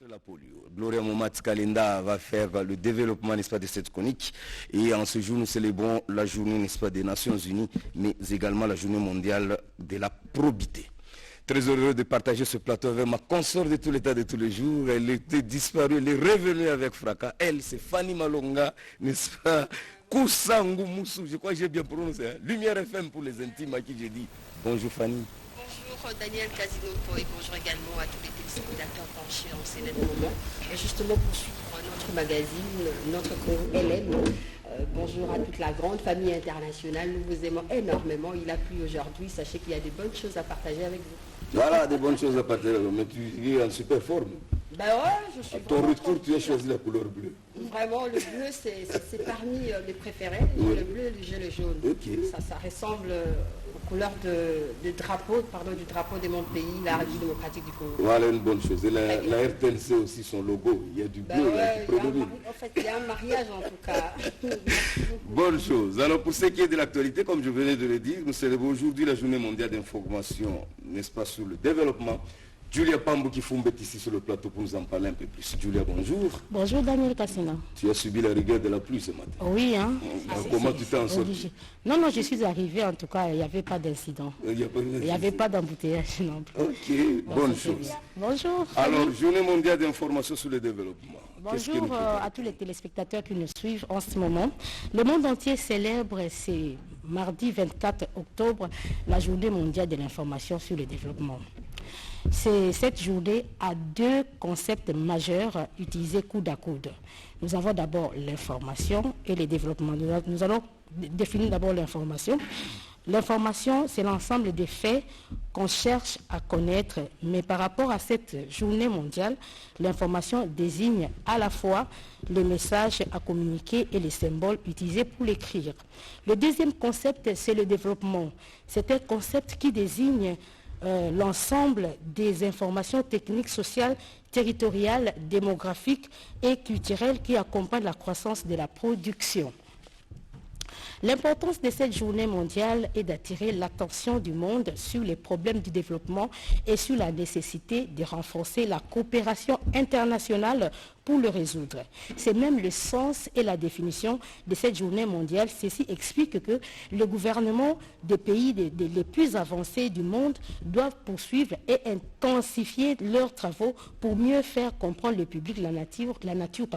La polio. Gloria Momat Kalenda va faire le développement, n'est-ce pas, de cette chronique. Et en ce jour, nous célébrons la journée, n'est-ce pas, des Nations Unies, mais également la journée mondiale de la probité. Très heureux de partager ce plateau avec ma consort de tout l'état de tous les jours. Elle était disparue, elle est revenue avec fracas. Elle, c'est Fanny Malonga, n'est-ce pas, Kousangou Moussou, je crois que j'ai bien prononcé. Hein? Lumière FM pour les intimes à qui j'ai dit bonjour Fanny. Bonjour Daniel Casino et bonjour également à tous les téléspectateurs penchés en ces moments. Et justement pour suivre notre magazine, notre LM. Bonjour à toute la grande famille internationale. Nous vous aimons énormément. Il a plu aujourd'hui. Sachez qu'il y a des bonnes choses à partager avec vous. Voilà, des bonnes choses à partager. Mais tu es en super forme. Ben ouais, je suis. Ton retour, tu as choisi la couleur bleue. Vraiment, le bleu, c'est parmi mes préférés. Oui. Le bleu, j'ai le jaune. Okay. Ça ressemble aux couleurs du drapeau de mon pays, la République démocratique du Congo. Voilà une bonne chose. Et la RTNC aussi, son logo, il y a du bleu là, qui prédomine. En fait, il y a un mariage en tout cas. Bonne chose. Alors pour ce qui est de l'actualité, comme je venais de le dire, nous célébrons aujourd'hui la journée mondiale d'information, n'est-ce pas, sur le développement. Julia Pambou qui fumbe ici sur le plateau pour nous en parler un peu plus. Julia, bonjour. Bonjour Daniel Cassina. Tu as subi la rigueur de la pluie ce matin. Oui, hein. Comment tu t'es en sorti? Non, je suis arrivé, en tout cas, il n'y avait pas d'incident. Il n'y avait pas d'embouteillage non plus. Ok, bonne chose. Bonjour. Alors, journée mondiale d'information sur le développement. Bonjour à tous les téléspectateurs qui nous suivent en ce moment. Le monde entier célèbre, c'est mardi 24 octobre, la journée mondiale de l'information sur le développement. Cette journée a deux concepts majeurs utilisés coude à coude. Nous avons d'abord l'information et le développement. Nous allons définir d'abord l'information. L'information, c'est l'ensemble des faits qu'on cherche à connaître, mais par rapport à cette journée mondiale, l'information désigne à la fois les messages à communiquer et les symboles utilisés pour l'écrire. Le deuxième concept, c'est le développement. C'est un concept qui désigne l'ensemble des informations techniques, sociales, territoriales, démographiques et culturelles qui accompagnent la croissance de la production. L'importance de cette journée mondiale est d'attirer l'attention du monde sur les problèmes du développement et sur la nécessité de renforcer la coopération internationale pour le résoudre. C'est même le sens et la définition de cette journée mondiale. Ceci explique que les gouvernements des pays les plus avancés du monde doivent poursuivre et intensifier leurs travaux pour mieux faire comprendre le public la nature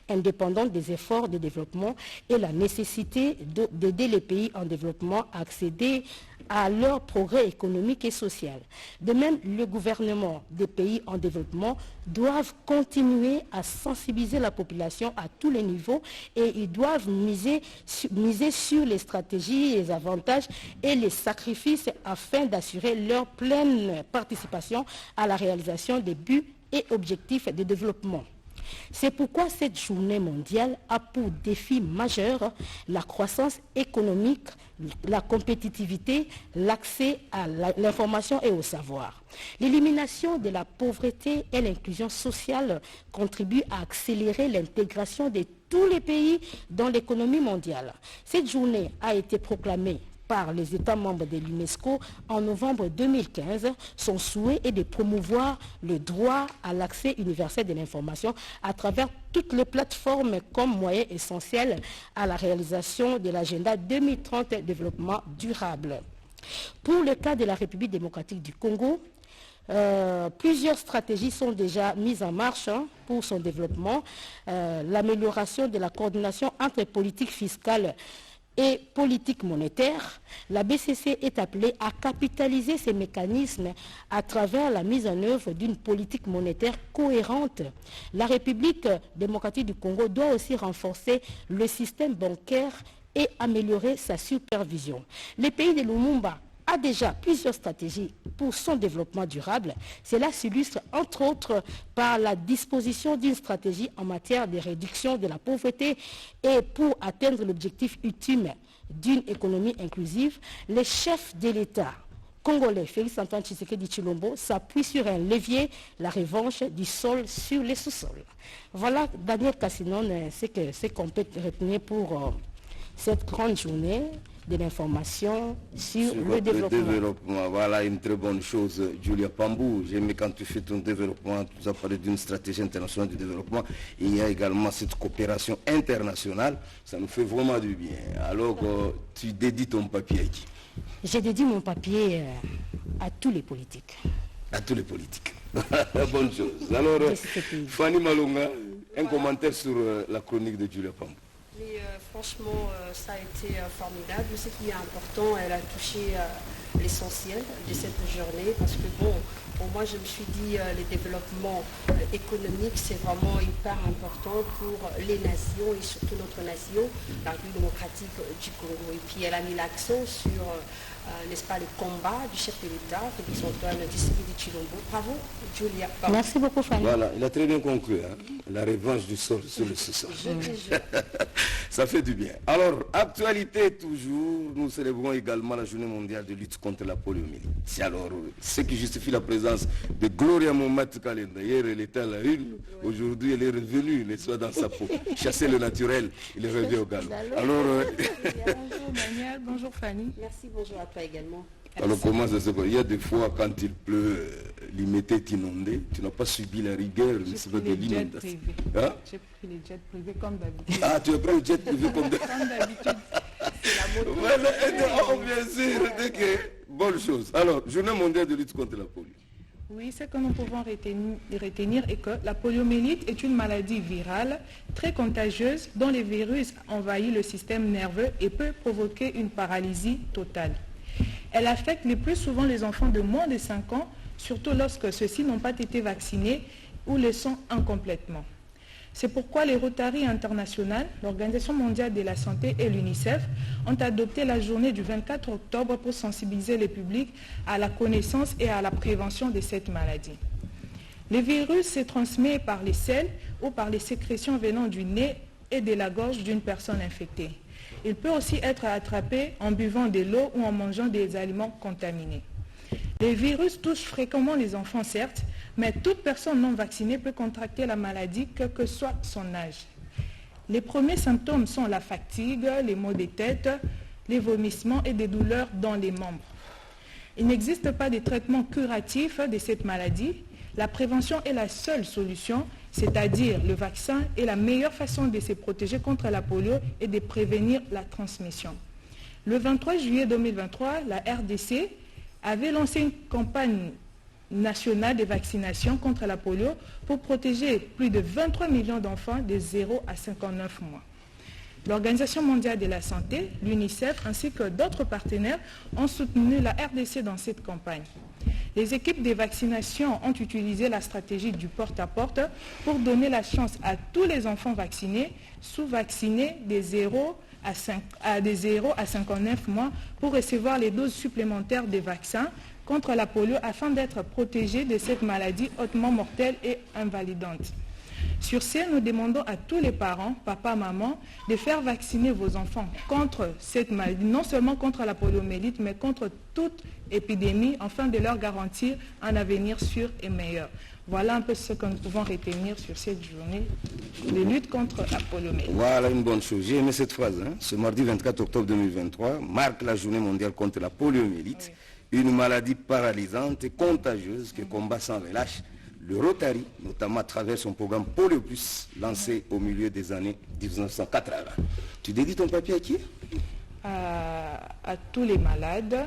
indépendante des efforts de développement et la nécessité d'aider les pays en développement à accéder à leur progrès économique et social. De même, le gouvernement des pays en développement doivent continuer à sensibiliser la population à tous les niveaux et ils doivent miser sur les stratégies, les avantages et les sacrifices afin d'assurer leur pleine participation à la réalisation des buts et objectifs de développement. C'est pourquoi cette journée mondiale a pour défi majeur la croissance économique, la compétitivité, l'accès à l'information et au savoir. L'élimination de la pauvreté et l'inclusion sociale contribuent à accélérer l'intégration de tous les pays dans l'économie mondiale. Cette journée a été proclamée par les États membres de l'UNESCO en novembre 2015, son souhait est de promouvoir le droit à l'accès universel de l'information à travers toutes les plateformes comme moyen essentiel à la réalisation de l'agenda 2030 développement durable. Pour le cas de la République démocratique du Congo, plusieurs stratégies sont déjà mises en marche pour son développement. L'amélioration de la coordination entre politiques fiscales et politique monétaire, la BCC est appelée à capitaliser ces mécanismes à travers la mise en œuvre d'une politique monétaire cohérente. La République démocratique du Congo doit aussi renforcer le système bancaire et améliorer sa supervision. Les pays de Lumumba a déjà plusieurs stratégies pour son développement durable. Cela s'illustre entre autres par la disposition d'une stratégie en matière de réduction de la pauvreté et pour atteindre l'objectif ultime d'une économie inclusive. Les chefs de l'État congolais, Félix-Antoine Tshisekedi Tshilombo, s'appuie sur un levier, la revanche du sol sur les sous-sols. Voilà, Daniel Cassinon, ce qu'on peut retenir pour cette grande journée de l'information sur le développement. Voilà une très bonne chose, Julia Pambou. J'aime quand tu fais ton développement, tu as parlé d'une stratégie internationale du développement. Il y a également cette coopération internationale. Ça nous fait vraiment du bien. Alors, tu dédies ton papier à qui? J'ai dédié mon papier à tous les politiques. À tous les politiques. Bonne chose. Alors, Fanny Malonga, un commentaire sur la chronique de Julia Pambou. Mais franchement, ça a été formidable. Ce qui est important, elle a touché l'essentiel de cette journée parce que bon, pour moi, je me suis dit le développement économique, c'est vraiment une part importante pour les nations et surtout notre nation, la République démocratique du Congo. Et puis elle a mis l'accent sur, n'est-ce pas, le combat du chef de l'État, Félix Antoine Tshisekedi Tshilombo. Bravo, Julia. Pardon. Merci beaucoup, Fanny. Voilà, il a très bien conclu. Hein? La revanche du sol sur le sous-sol. Ça fait du bien. Alors, actualité toujours, nous célébrons également la journée mondiale de lutte contre la poliomyélite. Alors, ce qui justifie la présence de Gloria Mohamed Kalenda. Hier, elle était à la une. Aujourd'hui, elle est revenue, elle soit dans sa peau. Chasser le naturel, il est revenu au galop. Alors, bonjour Daniel, bonjour Fanny. Merci, bonjour à toi également. Alors, comment ça se passe? Il y a des fois, quand il pleut, l'immédiat est inondé. Tu n'as pas subi la rigueur de l'inondation. Hein? J'ai pris les jets privés comme d'habitude. Ah, tu as pris le jet privé comme d'habitude. C'est la moto. Voilà, bien sûr. Bonne chose. Alors, journée mondiale de lutte contre la polio. Oui, ce que nous pouvons retenir est que la poliomyélite est une maladie virale très contagieuse dont les virus envahissent le système nerveux et peut provoquer une paralysie totale. Elle affecte le plus souvent les enfants de moins de 5 ans, surtout lorsque ceux-ci n'ont pas été vaccinés ou le sont incomplètement. C'est pourquoi les Rotary International, l'Organisation mondiale de la santé et l'UNICEF ont adopté la journée du 24 octobre pour sensibiliser le public à la connaissance et à la prévention de cette maladie. Le virus se transmet par les selles ou par les sécrétions venant du nez et de la gorge d'une personne infectée. Il peut aussi être attrapé en buvant de l'eau ou en mangeant des aliments contaminés. Les virus touchent fréquemment les enfants, certes, mais toute personne non vaccinée peut contracter la maladie, quel que soit son âge. Les premiers symptômes sont la fatigue, les maux de tête, les vomissements et des douleurs dans les membres. Il n'existe pas de traitement curatif de cette maladie. La prévention est la seule solution, c'est-à-dire le vaccin est la meilleure façon de se protéger contre la polio et de prévenir la transmission. Le 23 juillet 2023, la RDC avait lancé une campagne nationale de vaccination contre la polio pour protéger plus de 23 millions d'enfants de 0 à 59 mois. L'Organisation mondiale de la santé, l'UNICEF ainsi que d'autres partenaires ont soutenu la RDC dans cette campagne. Les équipes de vaccination ont utilisé la stratégie du porte-à-porte pour donner la chance à tous les enfants vaccinés, sous-vaccinés des 0 à 59 mois pour recevoir les doses supplémentaires de vaccins contre la polio afin d'être protégés de cette maladie hautement mortelle et invalidante. Sur ce, nous demandons à tous les parents, papa, maman, de faire vacciner vos enfants contre cette maladie, non seulement contre la poliomyélite, mais contre toute épidémie, afin de leur garantir un avenir sûr et meilleur. Voilà un peu ce que nous pouvons retenir sur cette journée de lutte contre la poliomyélite. Voilà une bonne chose. J'ai aimé cette phrase. Hein. Ce mardi 24 octobre 2023 marque la journée mondiale contre la poliomyélite, une maladie paralysante et contagieuse que combat sans relâche le Rotary, notamment à travers son programme Polio Plus, lancé au milieu des années 1980. Tu dédies ton papier à qui? À tous les malades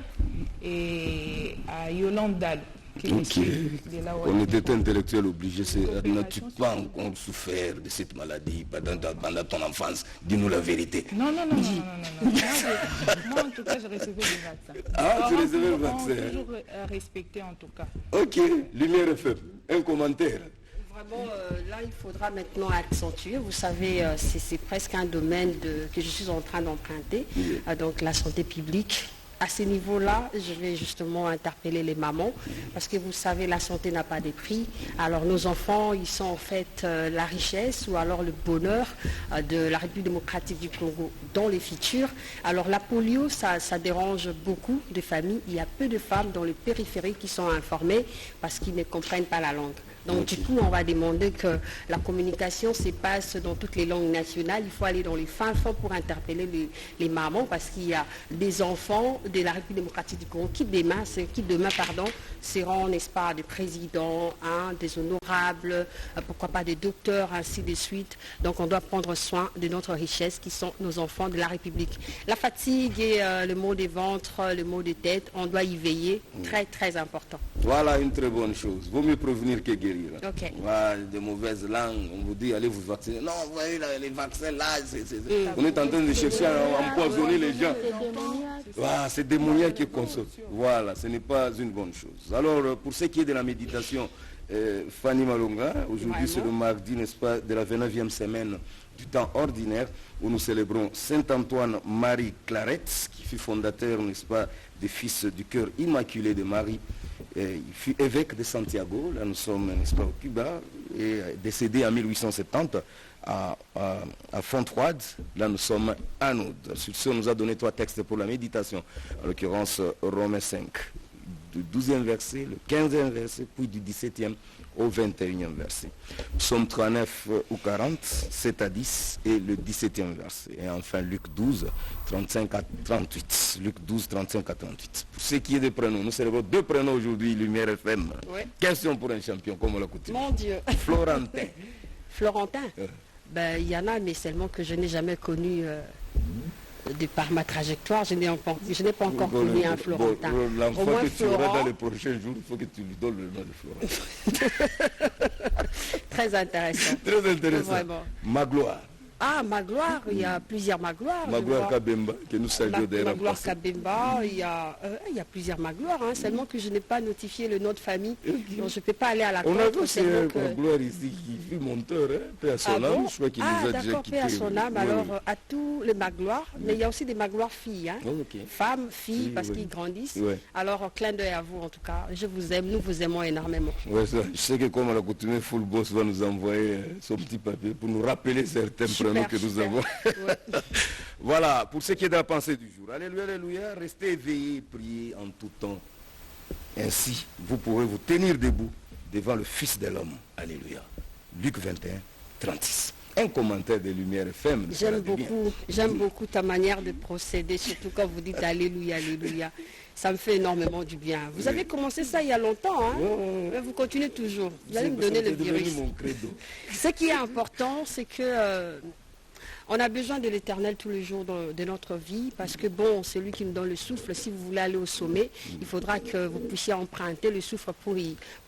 et à Yolande Dalo. On était intellectuel obligé. N'as-tu pas encore souffert de cette maladie pendant ton enfance? Dis-nous la vérité. Non. Moi, en tout cas, je recevais le vaccin. Ah, tu recevais le vaccin. Toujours respecté, en tout cas. Ok, Lumière FM, un commentaire. Vraiment, là, il faudra maintenant accentuer. Vous savez, c'est presque un domaine que je suis en train d'emprunter, donc la santé publique. À ce niveau-là, je vais justement interpeller les mamans parce que vous savez, la santé n'a pas de prix. Alors nos enfants, ils sont en fait la richesse ou alors le bonheur de la République démocratique du Congo dans les futurs. Alors la polio, ça dérange beaucoup de familles. Il y a peu de femmes dans les périphériques qui sont informées parce qu'ils ne comprennent pas la langue. Donc du coup, on va demander que la communication se passe dans toutes les langues nationales. Il faut aller dans les fins fonds pour interpeller les mamans parce qu'il y a des enfants de la République démocratique du Congo qui demain seront, n'est-ce pas, des présidents, des honorables, pourquoi pas des docteurs, ainsi de suite. Donc on doit prendre soin de notre richesse qui sont nos enfants de la République. La fatigue et le mot des ventres, le mot de tête, on doit y veiller, très très important. Voilà une très bonne chose. Vaut mieux prévenir que guérir. Ok. Voilà, de mauvaises langues, on vous dit allez vous vacciner. Non, vous voyez les vaccins là, on est en train de chercher à empoisonner les gens. Voilà, c'est démoniaque qui consomme. Voilà, ce n'est pas une bonne chose. Alors, pour ce qui est de la méditation, Fanny Malonga, aujourd'hui c'est le mardi, n'est-ce pas, de la 29e semaine du temps ordinaire, où nous célébrons Saint-Antoine-Marie Clarette, qui fut fondateur, n'est-ce pas, des Fils du Cœur Immaculé de Marie. Il fut évêque de Santiago, là nous sommes, n'est-ce pas, au Cuba, et décédé en 1870 à Fontroide, là nous sommes à Noude. Sur ce, on nous a donné 3 textes pour la méditation, en l'occurrence Romains 5, du 12e verset, le 15e verset, puis du 17e au 21e verset. Psaume 39 ou 40, 7 à 10 et le 17e verset. Et enfin Luc 12, 35 à 38. Luc 12, 35 à 38. Pour ce qui est des prénoms, nous célébrons 2 prénoms aujourd'hui, Lumière FM. Ouais. Question pour un champion, comme on l'a coutume. Mon Dieu. Florentin. Florentin. Ben, il y en a, mais seulement que je n'ai jamais connu de par ma trajectoire. Je n'ai pas encore connu un Florentin. L'enfant que tu auras dans les prochains jours, il faut que tu lui donnes le nom de Florentin. Très intéressant. Très intéressant. Vraiment. Magloire. Ah, Magloire, il y a plusieurs Magloires. Magloire Kabemba, que nous saluons d'ailleurs. Magloire Kabemba, il y a plusieurs Magloires, seulement que je n'ai pas notifié le nom de famille. Donc je ne peux pas aller à la On a contre. aussi un Magloire ici qui fut monteur, paix à son âme, je crois qu'il nous a déjà d'accord, quitté. paix à son âme. Alors, à tous les Magloires, mais il y a aussi des Magloires filles, femmes, filles, parce qu'ils grandissent. Ouais. Alors, clin d'œil à vous en tout cas. Je vous aime, nous vous aimons énormément. Ouais, ça, je sais que comme on a coutume, Full Boss va nous envoyer son petit papier pour nous rappeler certains prénoms que nous avons. Ouais. Voilà, pour ce qui est de la pensée du jour. Alléluia, alléluia, restez éveillés, priez en tout temps. Ainsi, vous pourrez vous tenir debout devant le Fils de l'homme. Alléluia. Luc 21, 36. Un commentaire de Lumière FM. J'aime beaucoup ta manière de procéder, surtout quand vous dites Alléluia, Alléluia. Ça me fait énormément du bien. Vous avez commencé ça il y a longtemps, mais vous continuez toujours. Vous allez me donner le virus. Ce qui est important, c'est que on a besoin de l'Éternel tous les jours de notre vie, parce que bon, c'est lui qui nous donne le souffle. Si vous voulez aller au sommet, il faudra que vous puissiez emprunter le souffle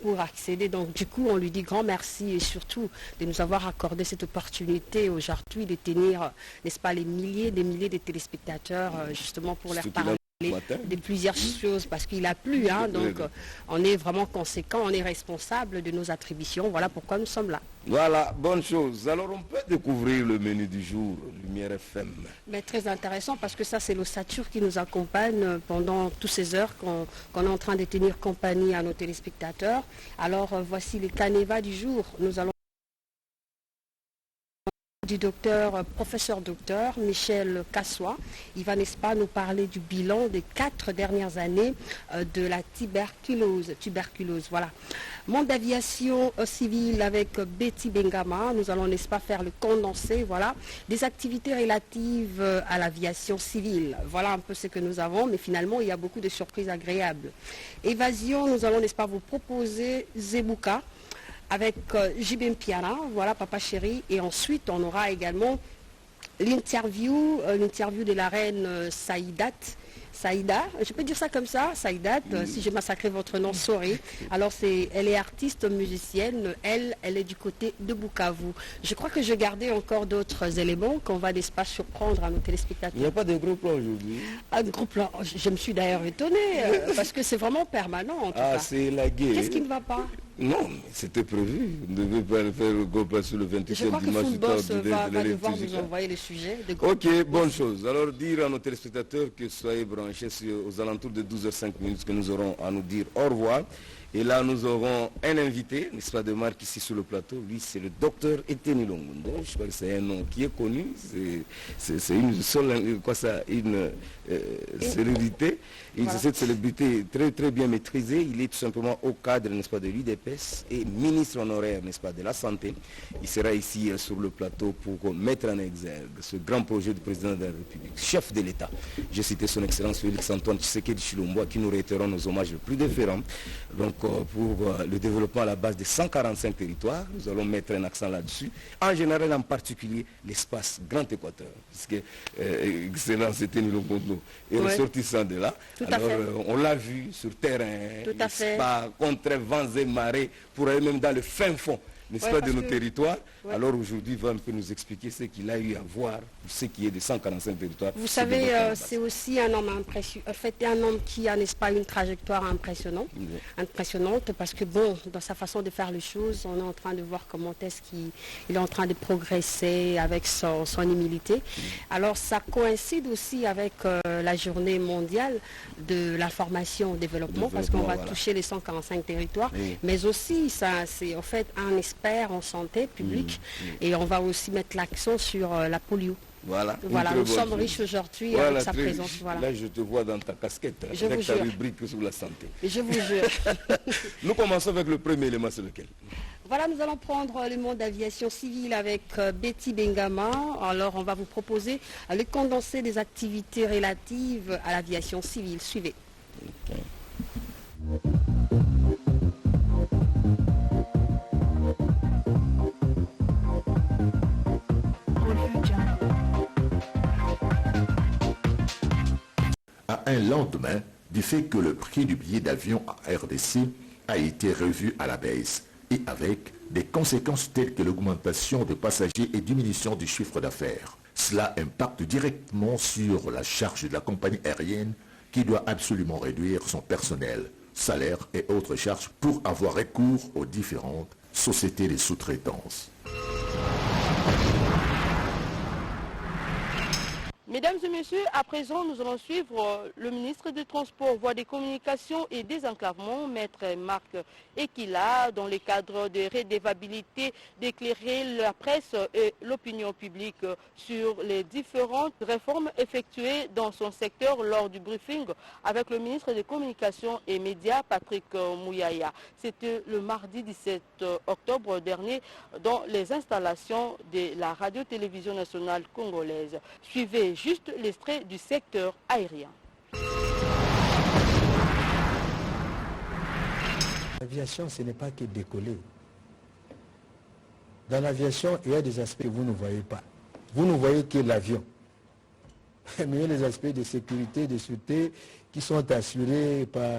pour accéder. Donc du coup, on lui dit grand merci, et surtout de nous avoir accordé cette opportunité aujourd'hui de tenir, n'est-ce pas, des milliers de téléspectateurs, justement pour leur parler de plusieurs choses, parce qu'il a plu, donc on est vraiment conséquent, on est responsable de nos attributions. Voilà pourquoi nous sommes là. Voilà, bonne chose. Alors on peut découvrir le menu du jour, Lumière FM. Mais très intéressant, parce que ça c'est l'ossature qui nous accompagne pendant toutes ces heures qu'on est en train de tenir compagnie à nos téléspectateurs. Alors voici les canevas du jour. Nous allons du professeur docteur Michel Kassois. Il va, n'est-ce pas, nous parler du bilan des 4 dernières années de la tuberculose. Voilà. Monde d'aviation civile avec Betty Bengama. Nous allons, n'est-ce pas, faire le condensé, voilà, des activités relatives à l'aviation civile. Voilà un peu ce que nous avons, mais finalement, il y a beaucoup de surprises agréables. Évasion, nous allons, n'est-ce pas, vous proposer Zebuka avec Jibin Piana, voilà, Papa Chéri, et ensuite on aura également l'interview de la reine Saïda, je peux dire ça comme ça, Saïda, si j'ai massacré votre nom, sorry. Alors elle est artiste musicienne, elle est du côté de Bukavu. Je crois que je gardais encore d'autres éléments qu'on va, n'est-ce pas, surprendre à nos téléspectateurs. Il n'y a pas de gros plan aujourd'hui. Un gros plan, je me suis d'ailleurs étonnée, parce que c'est vraiment permanent en tout cas. Ah, c'est la guerre. Qu'est-ce qui ne va pas? Non, c'était prévu. On ne devait pas le faire le gros plan sur le 28e Je crois que dimanche. Full Boss va devoir nous envoyer les sujets. Ok, bonne chose. Alors dire à nos téléspectateurs que soyez branchés aux alentours de 12h05 que nous aurons à nous dire au revoir. Et là, nous aurons un invité, n'est-ce pas, de marque ici sur le plateau. Lui, c'est le docteur Eteni Longondo. Je crois que c'est un nom qui est connu. C'est une célébrité. Voilà. Cette célébrité très, très bien maîtrisée. Il est tout simplement au cadre, n'est-ce pas, de l'UDPS et ministre honoraire, n'est-ce pas, de la Santé. Il sera ici sur le plateau pour mettre en exergue ce grand projet du président de la République, chef de l'État. J'ai cité son Excellence Félix Antoine Tshisekedi Tshilombo, à qui nous réitérons nos hommages les plus déférents. Donc, pour le développement à la base de 145 territoires, nous allons mettre un accent là-dessus. En général, en particulier, l'espace Grand Équateur, puisque Excellence Eteni Longondo est ressortissant de là. Alors, on l'a vu sur terrain, n'est-ce pas, contre vents et marées, pour aller même dans le fin fond, n'est-ce pas, de nos territoires. Alors aujourd'hui, il va un peu nous expliquer ce qu'il a eu à voir pour ce qui est des 145 territoires. Vous savez, c'est aussi un homme impressionnant, en fait, un homme qui a, n'est-ce pas, une trajectoire impressionnante, parce que bon, dans sa façon de faire les choses, on est en train de voir comment est-ce qu'il est en train de progresser avec son humilité. Alors ça coïncide aussi avec la journée mondiale de l'information au développement, parce qu'on va toucher les 145 territoires, mais aussi ça, c'est en fait un expert en santé publique. Et on va aussi mettre l'accent sur la polio. Voilà, nous sommes riches aujourd'hui avec sa présence. Voilà. Là, je te vois dans ta casquette, avec ta rubrique sur la santé. Je vous jure. Nous commençons avec le premier élément, c'est lequel? Voilà, nous allons prendre le monde d'aviation civile avec Betty Bengama. Alors, on va vous proposer le condensé des activités relatives à l'aviation civile. Suivez. À un lendemain du fait que le prix du billet d'avion à RDC a été revu à la baisse et avec des conséquences telles que l'augmentation de passagers et diminution du chiffre d'affaires. Cela impacte directement sur la charge de la compagnie aérienne qui doit absolument réduire son personnel, salaire et autres charges pour avoir recours aux différentes sociétés de sous-traitance. Mesdames et messieurs, à présent, nous allons suivre le ministre des Transports, Voies des Communications et Désenclavement, Maître Marc Ekila, dans le cadre de redevabilité, d'éclairer la presse et l'opinion publique sur les différentes réformes effectuées dans son secteur lors du briefing avec le ministre des Communications et Médias, Patrick Mouyaya. C'était le mardi 17 octobre dernier dans les installations de la radio-télévision nationale congolaise. Suivez juste l'extrait du secteur aérien. L'aviation, ce n'est pas que décoller. Dans l'aviation, il y a des aspects que vous ne voyez pas. Vous ne voyez que l'avion. Mais il y a les aspects de sécurité, de sûreté qui sont assurés par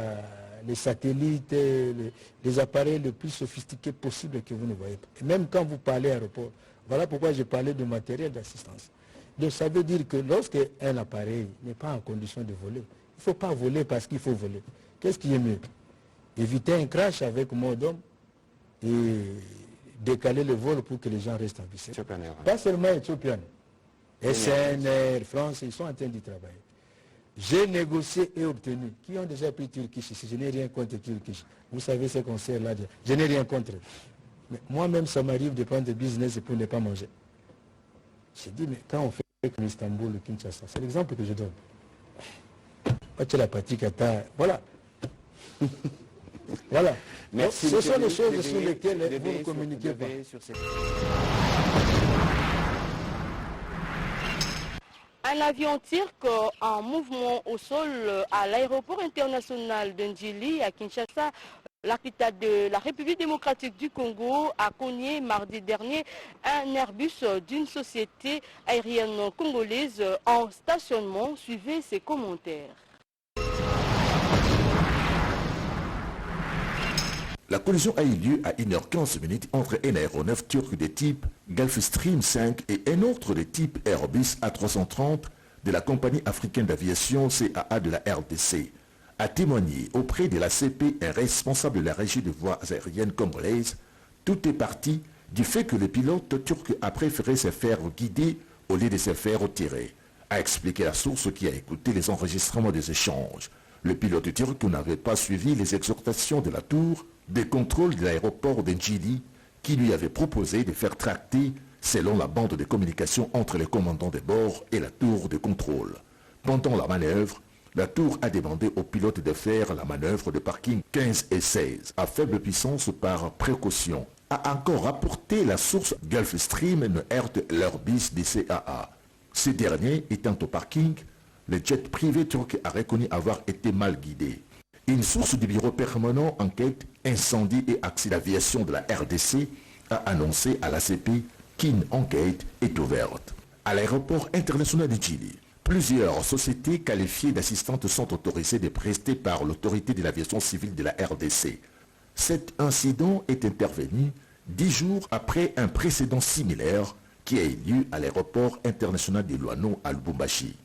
les satellites, les appareils les plus sophistiqués possibles que vous ne voyez pas. Et même quand vous parlez aéroport, voilà pourquoi j'ai parlé de matériel d'assistance. Donc ça veut dire que lorsque un appareil n'est pas en condition de voler, il ne faut pas voler parce qu'il faut voler. Qu'est-ce qui est mieux? Éviter un crash avec mort d'homme et décaler le vol pour que les gens restent en vie. Pas seulement Ethiopian. SN, Air France, ils sont en train d'y travailler. J'ai négocié et obtenu. Qui ont déjà pris Turkish ici? Je n'ai rien contre Turkish. Vous savez ce qu'on sert là. Je n'ai rien contre. Mais moi-même, ça m'arrive de prendre des business pour ne pas manger. J'ai dit, mais quand on fait comme Istanbul ou Kinshasa, c'est l'exemple que je donne. La pratique voilà. Voilà. Merci. Ce sont les choses sur lesquelles vous ne communiquez pas. Un avion turc en mouvement au sol à l'aéroport international d'Ndjili à Kinshasa, la capitale de la République démocratique du Congo, a cogné mardi dernier un Airbus d'une société aérienne congolaise en stationnement. Suivez ses commentaires. La collision a eu lieu à 1h15 entre un aéronef turc de type Gulfstream 5 et un autre de type Airbus A330 de la compagnie africaine d'aviation CAA de la RDC. A témoigné auprès de la CP un responsable de la régie de voies aériennes congolaise. Tout est parti du fait que le pilote turc a préféré se faire guider au lieu de se faire tirer. A expliqué la source qui a écouté les enregistrements des échanges. Le pilote turc n'avait pas suivi les exhortations de la tour des contrôles de l'aéroport d'Enjili qui lui avait proposé de faire tracter selon la bande de communication entre les commandants de bord et la tour de contrôle. Pendant la manœuvre, la tour a demandé aux pilotes de faire la manœuvre de parking 15 et 16 à faible puissance par précaution. A encore rapporté la source Gulfstream ne heurte leur bis des CAA. Ces derniers étant au parking, le jet privé turc a reconnu avoir été mal guidé. Une source du bureau permanent enquête incendie et accident d'aviation de la RDC a annoncé à l'ACP qu'une enquête est ouverte. À l'aéroport international de Djili, plusieurs sociétés qualifiées d'assistantes sont autorisées de prester par l'autorité de l'aviation civile de la RDC. Cet incident est intervenu 10 jours après un précédent similaire qui a eu lieu à l'aéroport international de Luano à Lubumbashi.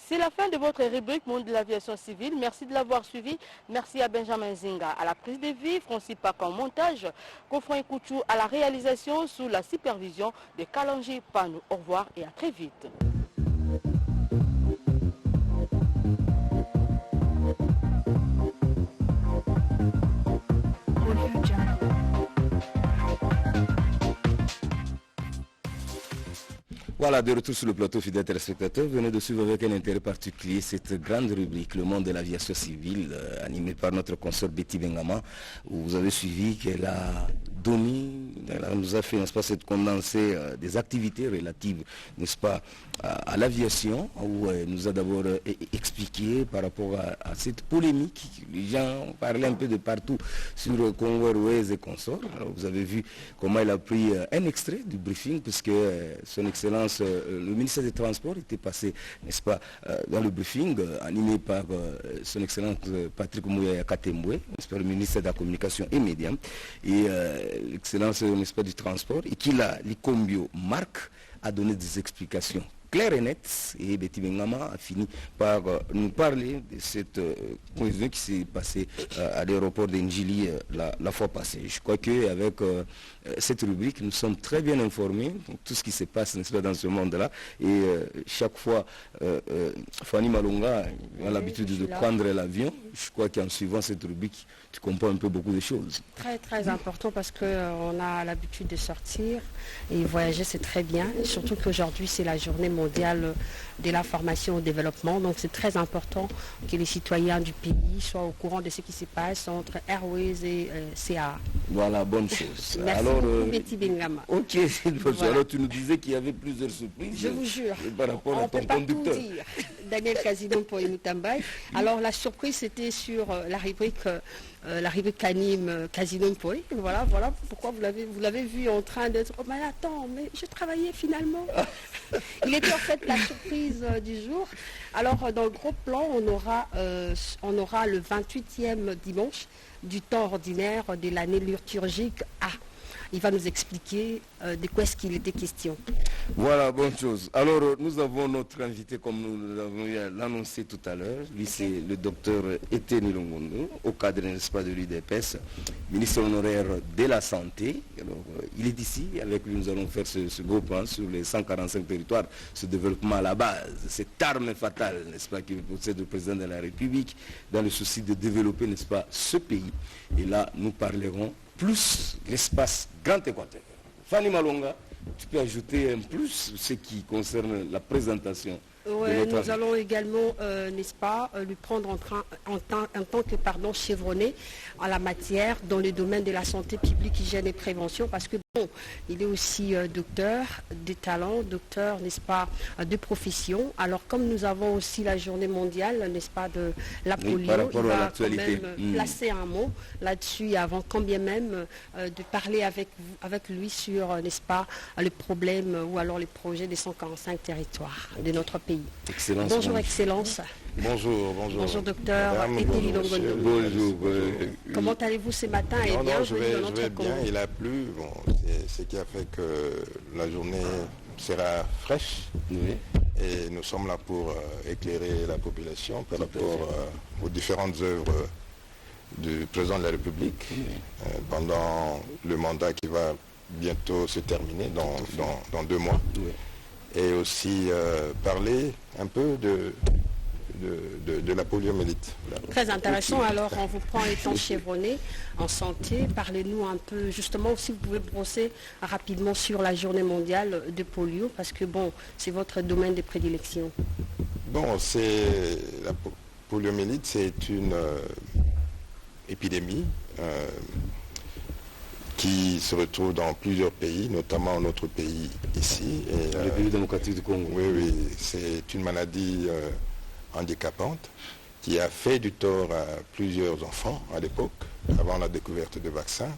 C'est la fin de votre rubrique Monde de l'aviation civile. Merci de l'avoir suivi. Merci à Benjamin Zinga à la prise de vie, Francis Pac en montage, Kofran Kouchou à la réalisation sous la supervision de Kalanji Panou. Au revoir et à très vite. Voilà, de retour sur le plateau, fidèles téléspectateurs. Venez de suivre avec un intérêt particulier cette grande rubrique, le monde de l'aviation civile, animée par notre consort Betty Bengama, où vous avez suivi qu'elle a donné, elle nous a fait, n'est-ce pas, cette condensée des activités relatives, n'est-ce pas, à l'aviation, où elle nous a d'abord expliqué par rapport à cette polémique. Les gens parlaient un peu de partout sur Congo Airways et consorts. Alors, vous avez vu comment elle a pris un extrait du briefing, puisque son excellence, le ministère des Transports était passé, n'est-ce pas, dans le briefing, animé par son excellence Patrick Mouya Katembwe, n'est-ce pas, le ministère de la Communication et Médias, et l'excellence, n'est-ce pas, du transport, et qui l'a, Likombio Marc, a donné des explications claires et nettes, et Betty Bengama a fini par nous parler de cette cohésion qui s'est passée à l'aéroport d'Enjili la fois passée. Je crois qu'avec cette rubrique, nous sommes très bien informés de tout ce qui se passe, n'est-ce pas, dans ce monde-là, et chaque fois, Fanny Malonga a l'habitude de prendre l'avion. Je crois qu'en suivant cette rubrique, tu comprends un peu beaucoup de choses. Très très important parce qu'on a l'habitude de sortir et voyager, c'est très bien, surtout qu'aujourd'hui c'est la journée mondiale de la formation au développement, donc c'est très important que les citoyens du pays soient au courant de ce qui se passe entre Airways et CA. Voilà, bonne chose. Merci alors, beaucoup Betty Bengama. Ok, voilà. Alors tu nous disais qu'il y avait plusieurs surprises. Je vous jure, par rapport à ton conducteur. Dire. Daniel Kazinon pour Moutambaï. Alors la surprise c'était sur la rubrique anime Casino Poi. Voilà pourquoi vous l'avez vu en train d'être. Oh mais attends, mais je travaillais finalement. Il était en fait la surprise du jour. Alors dans le gros plan, on aura le 28e dimanche du temps ordinaire de l'année liturgique A. Il va nous expliquer de quoi est-ce qu'il était question. Voilà, bonne chose. Alors, nous avons notre invité, comme nous l'avons annoncé tout à l'heure. Lui, c'est le docteur Etienne Longondo, au cadre, n'est-ce pas, de l'UDPS, ministre honoraire de la Santé. Alors, il est ici. Avec lui, nous allons faire ce gros plan sur les 145 territoires, ce développement à la base, cette arme fatale, n'est-ce pas, que possède le président de la République, dans le souci de développer, n'est-ce pas, ce pays. Et là, nous parlerons plus l'espace Grand Équateur. Fanny Malonga, tu peux ajouter un plus ce qui concerne la présentation. Ouais, nous allons également, n'est-ce pas, lui prendre en tant que chevronné en la matière dans le domaine de la santé publique, hygiène et prévention, parce que bon, il est aussi docteur de talent, docteur, n'est-ce pas, de profession. Alors comme nous avons aussi la journée mondiale, n'est-ce pas, de la polio, il va quand même placer un mot là-dessus avant quand bien même de parler avec lui sur, n'est-ce pas, le problème ou alors les projets des 145 territoires de notre pays. Excellence. Bonjour Excellence. Bonjour. Bonjour docteur Etienne Longondo. Bonjour. Comment allez-vous ce matin? Je vais bien, il a plu. Bon, c'est ce qui a fait que la journée sera fraîche. Oui. Et nous sommes là pour éclairer la population par rapport aux différentes œuvres du président de la République pendant le mandat qui va bientôt se terminer dans 2 mois. Oui. et aussi parler un peu de la poliomyélite. Très intéressant. Alors, on vous prend étant chevronné en santé. Parlez-nous un peu, justement, si vous pouvez brosser rapidement sur la journée mondiale de polio, parce que, bon, c'est votre domaine de prédilection. Bon, la poliomyélite, c'est une épidémie qui se retrouve dans plusieurs pays, notamment notre pays ici. La République démocratique du Congo. Oui, c'est une maladie handicapante qui a fait du tort à plusieurs enfants à l'époque, avant la découverte des vaccins.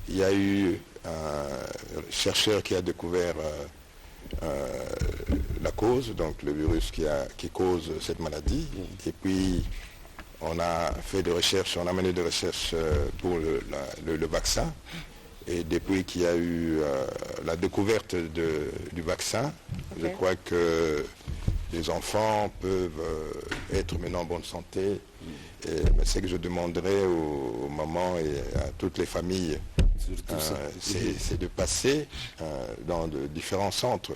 Il y a eu un chercheur qui a découvert la cause, donc le virus qui cause cette maladie. Et puis, on a fait des recherches, on a mené des recherches pour le vaccin. Et depuis qu'il y a eu la découverte du vaccin, je crois que les enfants peuvent être maintenant en bonne santé. Et c'est que je demanderai aux mamans et à toutes les familles, c'est de passer dans de différents centres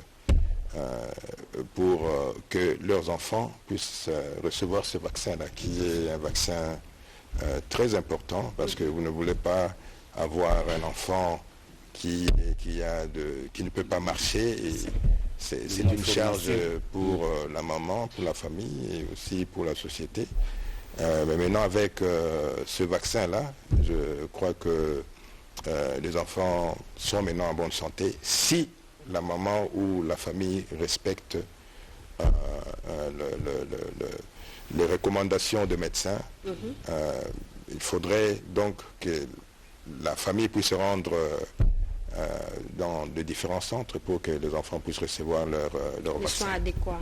pour que leurs enfants puissent recevoir ce vaccin-là, qui est un vaccin très important, parce que vous ne voulez pas avoir un enfant qui ne peut pas marcher. Et c'est une charge pour la maman, pour la famille et aussi pour la société. Mais maintenant, avec ce vaccin-là, je crois que les enfants sont maintenant en bonne santé si la maman ou la famille respecte les recommandations de médecins. Il faudrait donc que la famille puisse se rendre dans de différents centres pour que les enfants puissent recevoir leur vaccin. Les soins adéquats.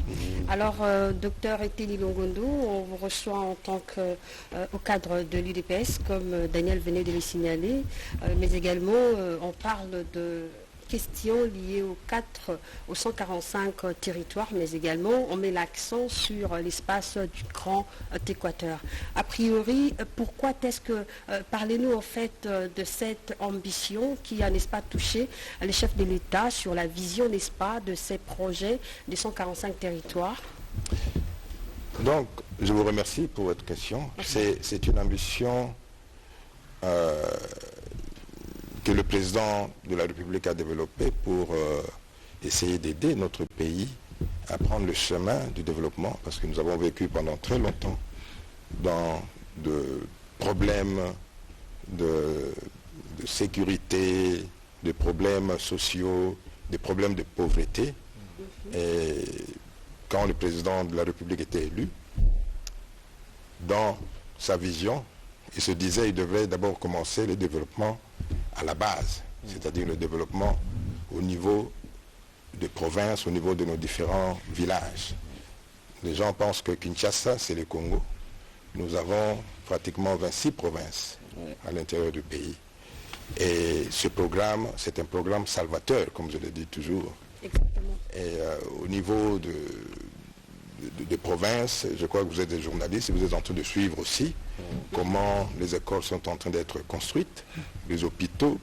Alors, docteur Eteli Longondo, on vous reçoit en tant au cadre de l'UDPS, comme Daniel venait de le signaler, mais également on parle de questions liées aux 145 territoires, mais également on met l'accent sur l'espace du Grand Équateur. A priori, pourquoi est-ce que, parlez-nous en fait de cette ambition qui a, n'est-ce pas, touché les chefs de l'État sur la vision, n'est-ce pas, de ces projets des 145 territoires? Donc, je vous remercie pour votre question. C'est une ambition que le président de la République a développé pour essayer d'aider notre pays à prendre le chemin du développement, parce que nous avons vécu pendant très longtemps dans de problèmes de sécurité, des problèmes sociaux, des problèmes de pauvreté. Et quand le président de la République était élu, dans sa vision, il se disait qu'il devrait d'abord commencer le développement à la base, c'est-à-dire le développement au niveau des provinces, au niveau de nos différents villages. Les gens pensent que Kinshasa, c'est le Congo. Nous avons pratiquement 26 provinces à l'intérieur du pays. Et ce programme, c'est un programme salvateur, comme je le dis toujours. Exactement. Et au niveau des provinces, je crois que vous êtes des journalistes et vous êtes en train de suivre aussi comment les écoles sont en train d'être construites, les hôpitaux,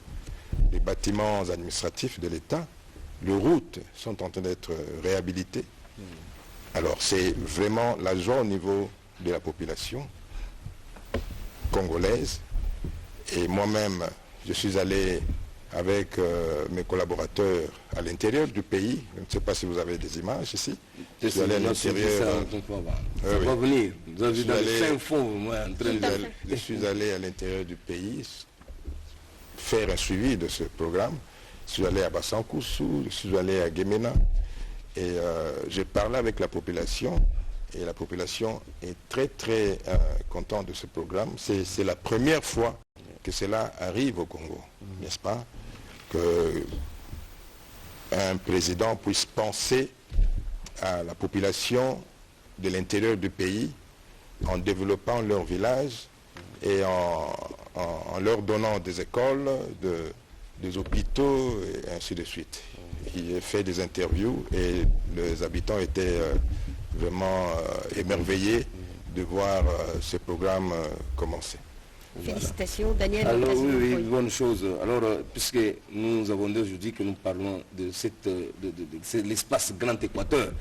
les bâtiments administratifs de l'État, les routes sont en train d'être réhabilitées. Alors c'est vraiment la joie au niveau de la population congolaise. Et moi-même, je suis allé avec mes collaborateurs à l'intérieur du pays. Je ne sais pas si vous avez des images ici. Je suis allé à l'intérieur. Je suis allé à l'intérieur du pays faire un suivi de ce programme. Je suis allé à Bassankoussou, je suis allé à Guémena et j'ai parlé avec la population et la population est très très contente de ce programme. C'est la première fois que cela arrive au Congo, n'est-ce pas? Qu'un président puisse penser à la population de l'intérieur du pays en développant leur village et en leur donnant des écoles, des hôpitaux et ainsi de suite. Il a fait des interviews et les habitants étaient vraiment émerveillés de voir ce programme commencer. Félicitations, Daniel. Alors Casino oui, Foy. bonne chose. Alors, puisque nous avons dit aujourd'hui que nous parlons de l'espace Grand Équateur,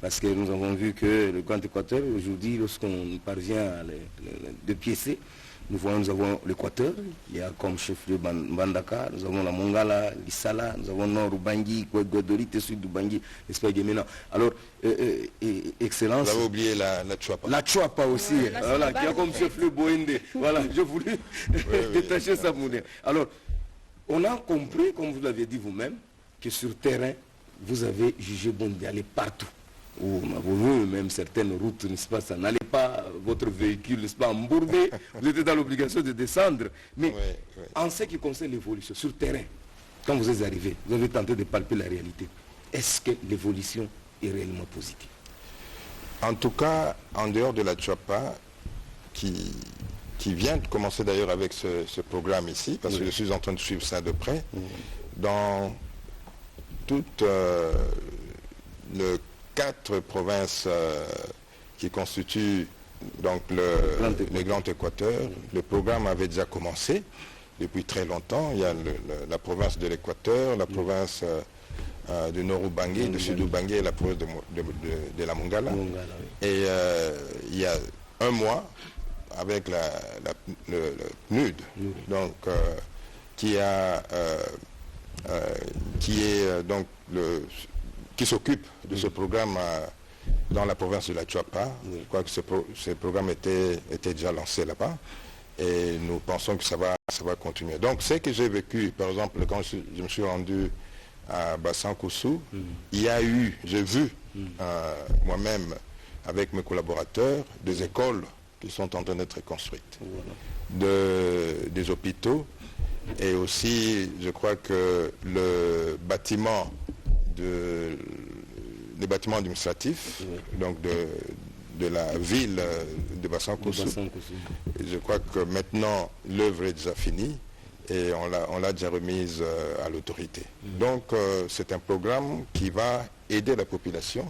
parce que nous avons vu que le Grand Équateur, aujourd'hui, lorsqu'on parvient à de piécer, nous avons l'Équateur, il y a comme chef-lieu Mbandaka, nous avons la Mongala, l'Issala, nous avons Nord Ubangi, Guadolite, Sud Ubangi, l'espace Guémena. Alors, excellence. Vous avez oublié la Chuapa. La Chuapa aussi, voilà, qui a comme chef-lieu Boende. Voilà, je voulais détacher ça. Alors, on a compris, comme vous l'avez dit vous-même, que sur terrain, vous avez jugé bon d'y aller partout. Où on a vu même certaines routes, n'est-ce pas, ça n'allait pas, votre véhicule, n'est-ce pas, embourbé, vous étiez dans l'obligation de descendre. Mais en ce qui concerne l'évolution, sur terrain, quand vous êtes arrivé, vous avez tenté de palper la réalité. Est-ce que l'évolution est réellement positive? En tout cas, en dehors de la Chuapa, qui vient de commencer d'ailleurs avec ce programme ici, parce que je suis en train de suivre ça de près, dans toutes les 4 provinces qui constituent donc le Grand Équateur, le programme avait déjà commencé depuis très longtemps. Il y a la province de l'Équateur, la province de Nord-Ubangi, de Sud-Ubangi et la province de la Mongala. Et il y a un mois, avec le PNUD, donc, qui s'occupe de ce programme dans la province de la Chuapa. Je crois que ce programme était déjà lancé là-bas et nous pensons que ça va continuer. Donc ce que j'ai vécu, par exemple, quand je me suis rendu à Bassan-Koussou, j'ai vu moi-même avec mes collaborateurs des écoles qui sont en train d'être construites, des hôpitaux, et aussi je crois que les bâtiments administratifs, donc de la ville de Bassan-Koussou. Je crois que maintenant l'œuvre est déjà finie et on l'a déjà remise à l'autorité. Donc c'est un programme qui va aider la population.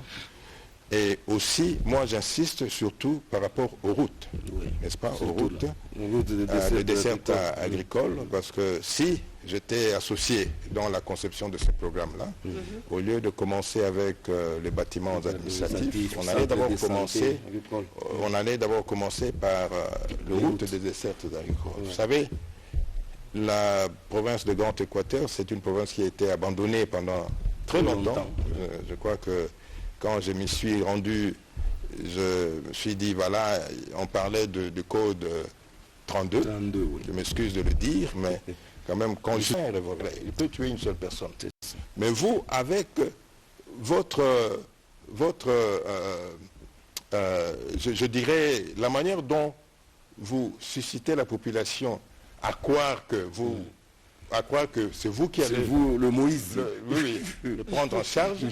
Et aussi, moi j'insiste surtout par rapport aux routes, n'est-ce pas, aux routes, les dessertes agricoles, parce que si j'étais associé dans la conception de ce programme-là, au lieu de commencer avec les bâtiments administratifs, on allait d'abord commencer par les routes des dessertes agricoles. Vous savez, la province de Grand Équateur, c'est une province qui a été abandonnée pendant très longtemps. Je crois que quand je m'y suis rendu, je me suis dit, voilà, on parlait du code 32, je m'excuse de le dire, mais quand même, quand il peut tuer une seule personne. Mais vous, avec je dirais, la manière dont vous suscitez la population à croire que c'est vous qui allez... C'est vous, le Moïse. Le prendre en charge.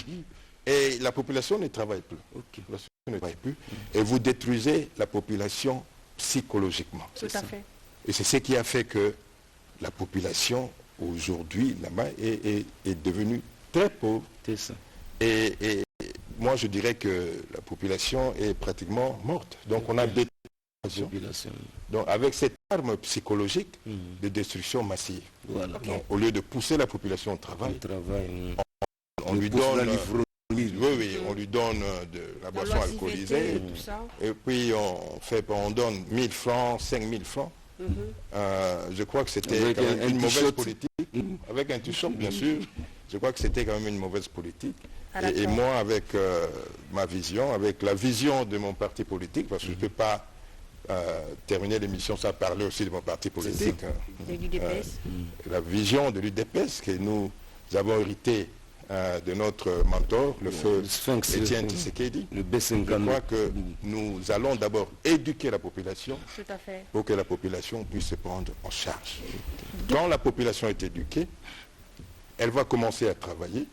Et la population ne travaille plus. Et vous détruisez la population psychologiquement. Tout à fait. Et c'est ce qui a fait que la population, aujourd'hui, là-bas, est devenue très pauvre. Et moi, je dirais que la population est pratiquement morte. Donc, on a détruit la population. Donc, avec cette arme psychologique de destruction massive. Voilà. Donc, au lieu de pousser la population au travail, on lui donne... on lui donne de la boisson alcoolisée, et puis on donne 1000 francs, 5000 francs. Je crois que c'était quand même une mauvaise politique, avec un t-shirt bien sûr, je crois que c'était quand même une mauvaise politique. Et moi, avec ma vision, avec la vision de mon parti politique, parce que je ne peux pas terminer l'émission sans parler aussi de mon parti politique, la vision de l'UDPS que nous avons hérité de notre mentor, le feu Étienne Tshisekedi. Je crois que nous allons d'abord éduquer la population pour que la population puisse se prendre en charge. Quand la population est éduquée, elle va commencer à travailler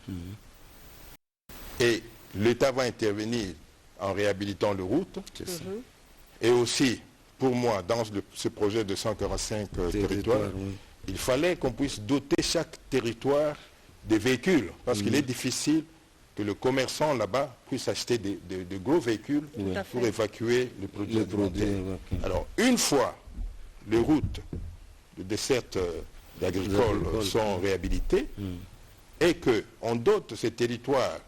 et l'État va intervenir en réhabilitant les routes. Et aussi, pour moi, dans ce projet de 145 territoires, il fallait qu'on puisse doter chaque territoire des véhicules, parce qu'il est difficile que le commerçant là-bas puisse acheter de gros véhicules pour évacuer les produits alimentaires. Alors, une fois les routes de desserte agricoles sont réhabilitées et qu'on dote ces territoires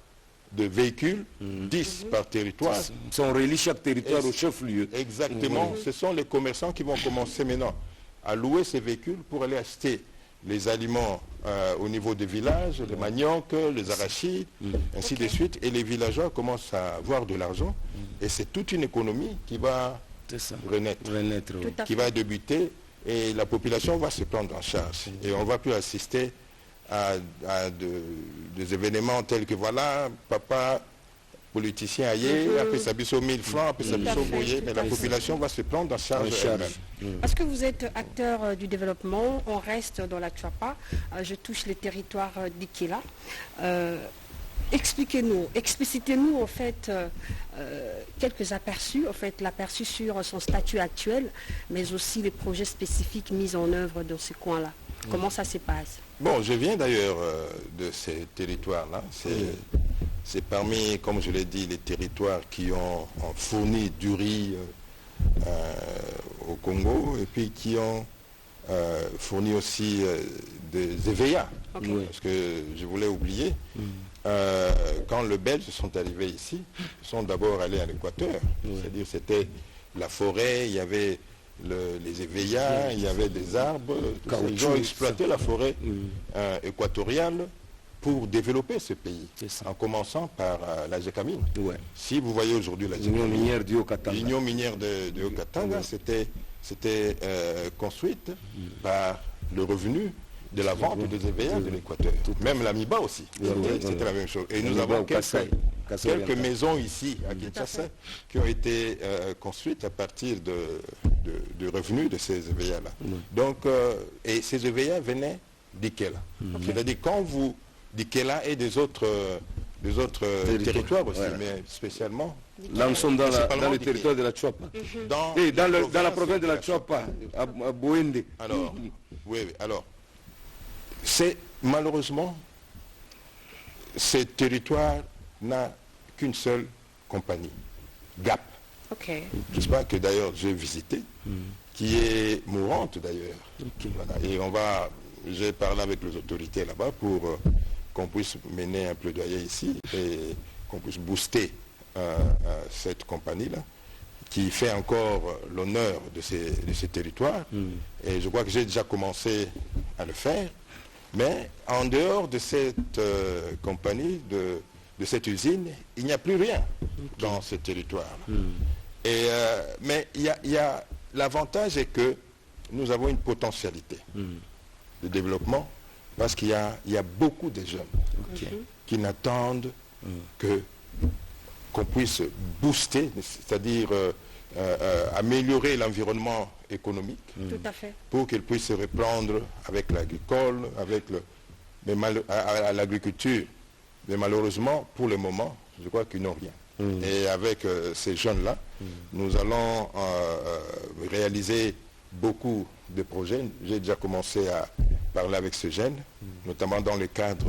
de véhicules, 10 par territoire. Si on relie chaque territoire au chef-lieu. Exactement, ce sont les commerçants qui vont commencer maintenant à louer ces véhicules pour aller acheter les aliments au niveau des villages, les maniocs, les arachides, ainsi de suite. Et les villageois commencent à avoir de l'argent. Et c'est toute une économie qui va renaître, qui va débuter. Et la population va se prendre en charge. Et on va plus assister à des événements tels que voilà, papa, politicien ailleurs, après ça biso 1000 francs, après ça biso boyer, mais la population va se prendre en charge elle-même. Parce que vous êtes acteur du développement, on reste dans la Tchouapa, je touche les territoires d'Ikela. Expliquez-nous, explicitez-nous en fait quelques aperçus, en fait l'aperçu sur son statut actuel, mais aussi les projets spécifiques mis en œuvre dans ces coins-là. Comment ça se passe? Bon, je viens d'ailleurs de ces territoires-là. C'est parmi, comme je l'ai dit, les territoires qui ont fourni du riz au Congo et puis qui ont fourni aussi des EVA. Parce que je voulais oublier, quand les Belges sont arrivés ici, ils sont d'abord allés à l'Équateur. C'est-à-dire c'était la forêt, il y avait les éveillas, il y avait des arbres. Ils ont exploité la forêt équatoriale pour développer ce pays, en commençant par la Gécamine. Si vous voyez aujourd'hui la L'Union minière du Haut-Katanga. L'Union minière de Haut-Katanga, c'était construite par le revenu de la vente des éveillas de l'Équateur. Même la MIBA aussi, c'était la même chose. Et nous avons quelques maisons ici à Kinshasa qui ont été construites à partir de revenus de ces éveillas-là. Donc, et ces éveillas venaient d'Ikela. C'est-à-dire quand vous d'Ikela et des autres territoires aussi, mais spécialement. Là, nous sommes dans le territoire de la Tchouapa. Dans la province de la Tchouapa, à Bouende. Alors, alors, c'est malheureusement, ce territoire n'a qu'une seule compagnie, GAP. J'espère que d'ailleurs j'ai visité, qui est mourante d'ailleurs. Voilà. Et j'ai parlé avec les autorités là-bas pour qu'on puisse mener un plaidoyer ici et qu'on puisse booster cette compagnie-là, qui fait encore l'honneur de ces territoires. Et je crois que j'ai déjà commencé à le faire. Mais en dehors de cette compagnie, de cette usine, il n'y a plus rien dans ce territoire. Mais l'avantage est que nous avons une potentialité de développement, parce qu'il y a beaucoup de jeunes qui n'attendent qu'on puisse booster, c'est-à-dire améliorer l'environnement économique pour qu'ils puissent se reprendre avec l'agricole, à l'agriculture. Mais malheureusement, pour le moment, je crois qu'ils n'ont rien. Et avec ces jeunes-là, nous allons réaliser beaucoup de projets. J'ai déjà commencé à parler avec ces jeunes, notamment dans le cadre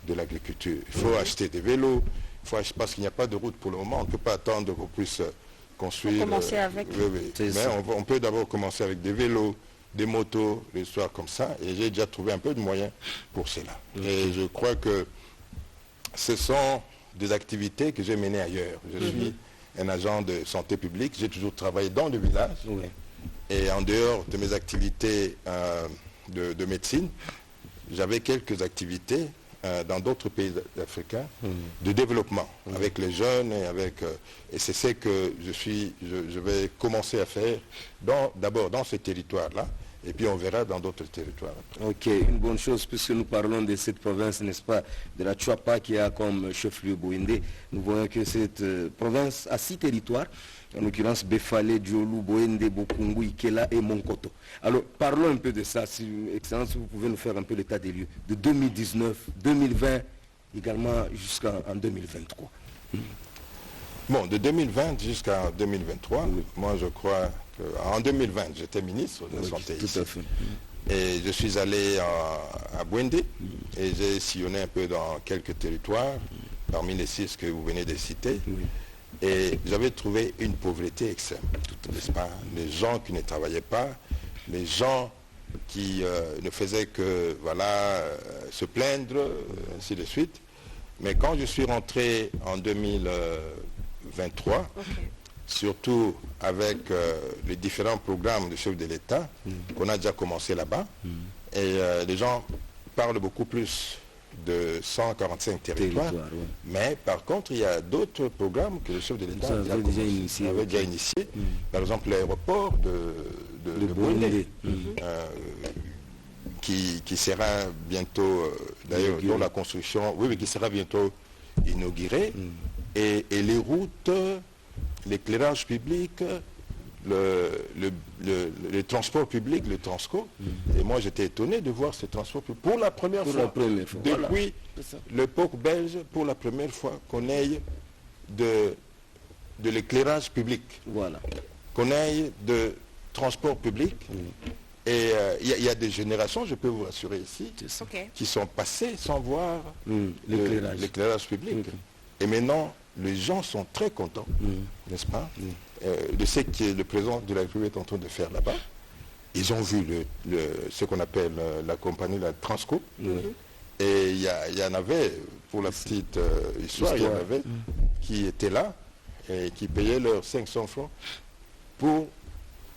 de l'agriculture. Il faut acheter des vélos, parce qu'il n'y a pas de route pour le moment. On ne peut pas attendre qu'on puisse construire. Commencer avec. Mais on peut d'abord commencer avec des vélos, des motos, des histoires comme ça. Et j'ai déjà trouvé un peu de moyens pour cela. Et je crois que ce sont des activités que j'ai menées ailleurs. Je suis un agent de santé publique. J'ai toujours travaillé dans le village. Et en dehors de mes activités de médecine, j'avais quelques activités dans d'autres pays africains de développement avec les jeunes et c'est ce que je vais commencer à faire d'abord dans ce territoire-là, et puis on verra dans d'autres territoires après. Ok, une bonne chose, puisque nous parlons de cette province, n'est-ce pas, de la Tchouapa qui a comme chef-lieu Bouende. Nous voyons que cette province a 6 territoires, en l'occurrence Befale, Diolou, Bouende, Bokungu, Ikela et Monkoto. Alors parlons un peu de ça, si, Excellence, vous pouvez nous faire un peu l'état des lieux de 2019, 2020, également jusqu'en 2023. Bon, de 2020 jusqu'à 2023, moi je crois qu'en 2020, j'étais ministre de la Santé ici. Et je suis allé à Bouende et j'ai sillonné un peu dans quelques territoires, parmi les 6 que vous venez de citer. Et j'avais trouvé une pauvreté extrême, n'est-ce pas? Les gens qui ne travaillaient pas, les gens qui ne faisaient que se plaindre, ainsi de suite. Mais quand je suis rentré en 2023, surtout avec les différents programmes de chef de l'État qu'on a déjà commencé là-bas, et les gens parlent beaucoup plus de 145 territoires, mais par contre, il y a d'autres programmes que le chef de l'État avait déjà initié. Par exemple, l'aéroport de Bouindé, qui sera bientôt, d'ailleurs, dont la construction, qui sera bientôt inaugurée, et les routes, l'éclairage public, le transport public, le Transco. Et moi, j'étais étonné de voir ce transport public pour la première fois. Depuis l'époque belge, pour la première fois qu'on ait de l'éclairage public, qu'on ait de transport public. Et il y a des générations, je peux vous rassurer ici, qui sont passées sans voir l'éclairage public. Et maintenant, les gens sont très contents, n'est-ce pas, de ce que le président de la République est en train de faire là-bas. Ils ont vu ce qu'on appelle la compagnie, la Transco. Et il y en avait, pour la petite histoire, il y en avait qui étaient là et qui payaient leurs 500 francs pour...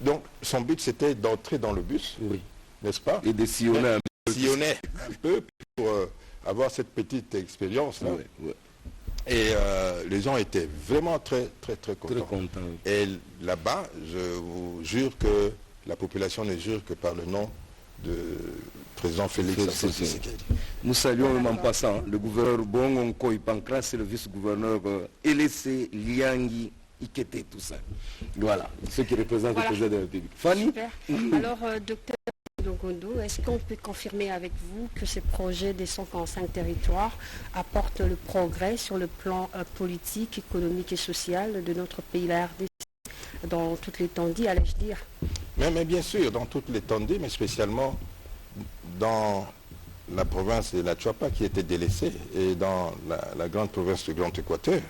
Donc, son but, c'était d'entrer dans le bus, n'est-ce pas? Et de sillonner un peu pour avoir cette petite expérience-là. Et les gens étaient vraiment très, très, très contents. Et là-bas, je vous jure que la population ne jure que par le nom de président Félix Tshisekedi. Nous saluons même en passant le gouverneur Bongo Koy Pancras et le vice-gouverneur Elessé Liangi Ikete, tout ça. Voilà, ceux qui représentent le président de la République. Fanny. Super. Alors, docteur Longondo, est-ce qu'on peut confirmer avec vous que ces projets des 145 territoires apportent le progrès sur le plan politique, économique et social de notre pays, la RDC, dans toute l'étendue, allais-je dire? Mais bien sûr, dans toute l'étendue, mais spécialement dans la province de la Chuapa qui était délaissée et dans la grande province du Grand Équateur.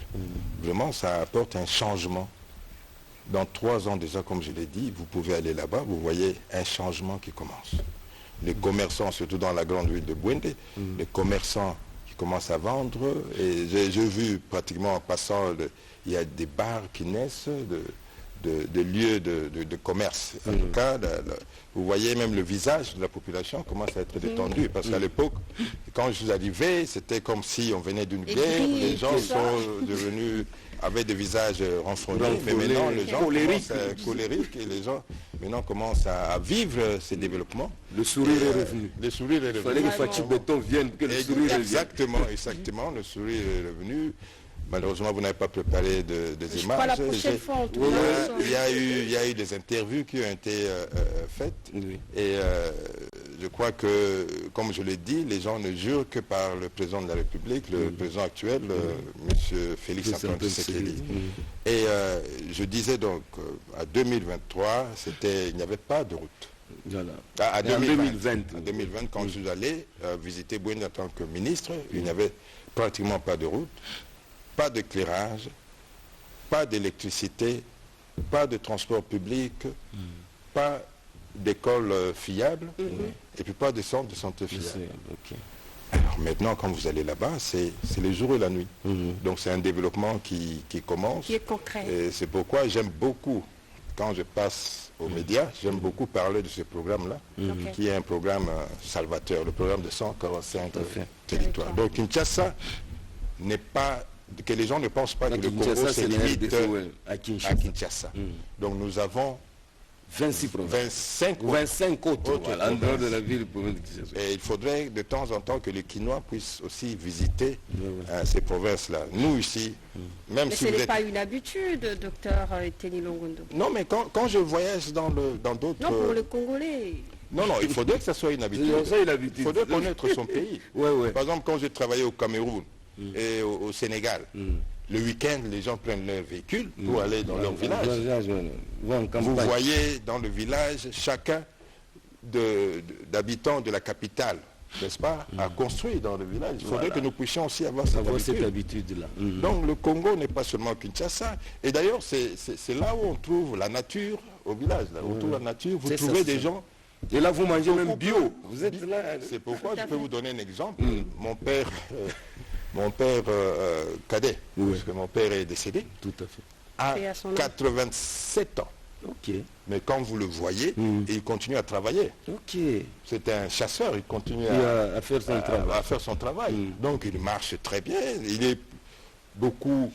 Vraiment, ça apporte un changement. Dans 3 ans déjà, comme je l'ai dit, vous pouvez aller là-bas, vous voyez un changement qui commence. Les commerçants, surtout dans la grande ville de Bouindé, les commerçants qui commencent à vendre, et j'ai vu pratiquement en passant, il y a des bars qui naissent, de lieux de commerce. En tout cas, vous voyez même le visage de la population commence à être détendu. Parce qu'à l'époque, quand je suis arrivé, c'était comme si on venait d'une guerre. Les gens sont devenus, avaient des visages renfrognés. Mais maintenant, les gens commencent colériques et les gens maintenant commencent à vivre ces développements. Le sourire est revenu. Le sourire est revenu. Il fallait que Fatih Béton vienne, que le sourire revienne. Exactement, le sourire est revenu. Malheureusement, vous n'avez pas préparé des images. La prochaine fois, en tout cas, il y a eu des interviews qui ont été faites. Et je crois que, comme je l'ai dit, les gens ne jurent que par le président de la République, le président actuel, M. Félix Antoine Tshisekedi. Et je disais donc, à 2023, il n'y avait pas de route. À 2020, quand je suis allé visiter Bouindé en tant que ministre, il n'y avait pratiquement pas de route. Pas d'éclairage, pas d'électricité, pas de transport public, pas d'école fiable, et puis pas de centre de santé fiable. Alors maintenant, quand vous allez là-bas, c'est le jour et la nuit. Donc c'est un développement qui commence. Qui est concret. Et c'est pourquoi j'aime beaucoup, quand je passe aux médias, j'aime beaucoup parler de ce programme-là, qui est un programme salvateur, le programme de 145 territoires. Donc Kinshasa n'est pas... que les gens ne pensent pas que le Congo se limite à Kinshasa. Donc nous avons 25 autres en dehors de la ville. Et il faudrait de temps en temps que les Quinois puissent aussi visiter ces provinces-là. Nous ici, même si ce n'est pas une habitude, docteur Teni Longondo. Non, mais quand je voyage dans d'autres... Non, pour le Congolais. Non, il faudrait que ça soit une habitude. Il faudrait connaître son pays. Par exemple, quand j'ai travaillé au Cameroun, et au Sénégal. Le week-end, les gens prennent leur véhicule pour aller dans leur village. Vous voyez dans le village, chacun d'habitants de la capitale, n'est-ce pas, a construit dans le village. Il faudrait que nous puissions aussi avoir cette habitude-là. Donc le Congo n'est pas seulement Kinshasa. Et d'ailleurs, c'est là où on trouve la nature au village. Là. On trouve la nature, vous trouvez des gens Et là, vous mangez même bio. Vous êtes là. C'est pourquoi je peux vous donner un exemple. Mon père cadet, parce que mon père est décédé, Tout à fait. a Et à son âge. 87 ans. Ok. Mais quand vous le voyez, il continue à travailler. Ok. C'est un chasseur, il continue À faire son travail. à faire son travail. Donc il marche très bien. Il est beaucoup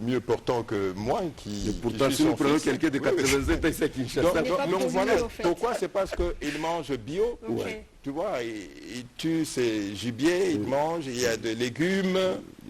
mieux portant que moi qui. Et pourtant, qui si suis nous son prenons fils. quelqu'un de Oui, oui. 87 ans, c'est Kinshasa. Donc, n'est pas donc pollué, voilà, au fait. pourquoi? C'est parce qu'il mange bio. Ok. Tu vois, il tue ses gibiers, il mange, il y a des légumes,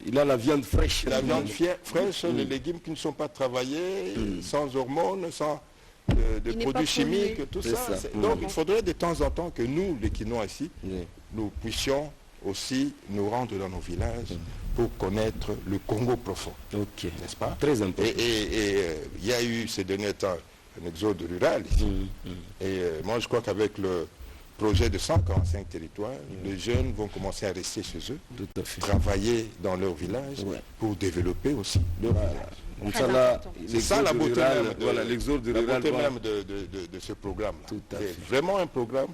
Il a la viande fraîche. la viande fraîche, les légumes qui ne sont pas travaillés, sans hormones, sans de Il n'est produits pas chimiques, pollué. tout C'est ça. ça. Donc il faudrait de temps en temps que nous, les Quinois ici, Oui. nous puissions aussi nous rendre dans nos villages pour connaître le Congo profond, Ok. n'est-ce pas? Très important. Et il y a eu ces derniers temps un exode rural ici. Et moi je crois qu'avec le projet de 145 territoires, les jeunes vont commencer à rester chez eux, Tout à fait. travailler dans leur village Ouais. pour développer aussi leur village. Comme Très ça, là, important. C'est ça la beauté rural, même de, voilà, l'exode la rural. beauté doit- même de ce programme-là. Tout à C'est fait. vraiment un programme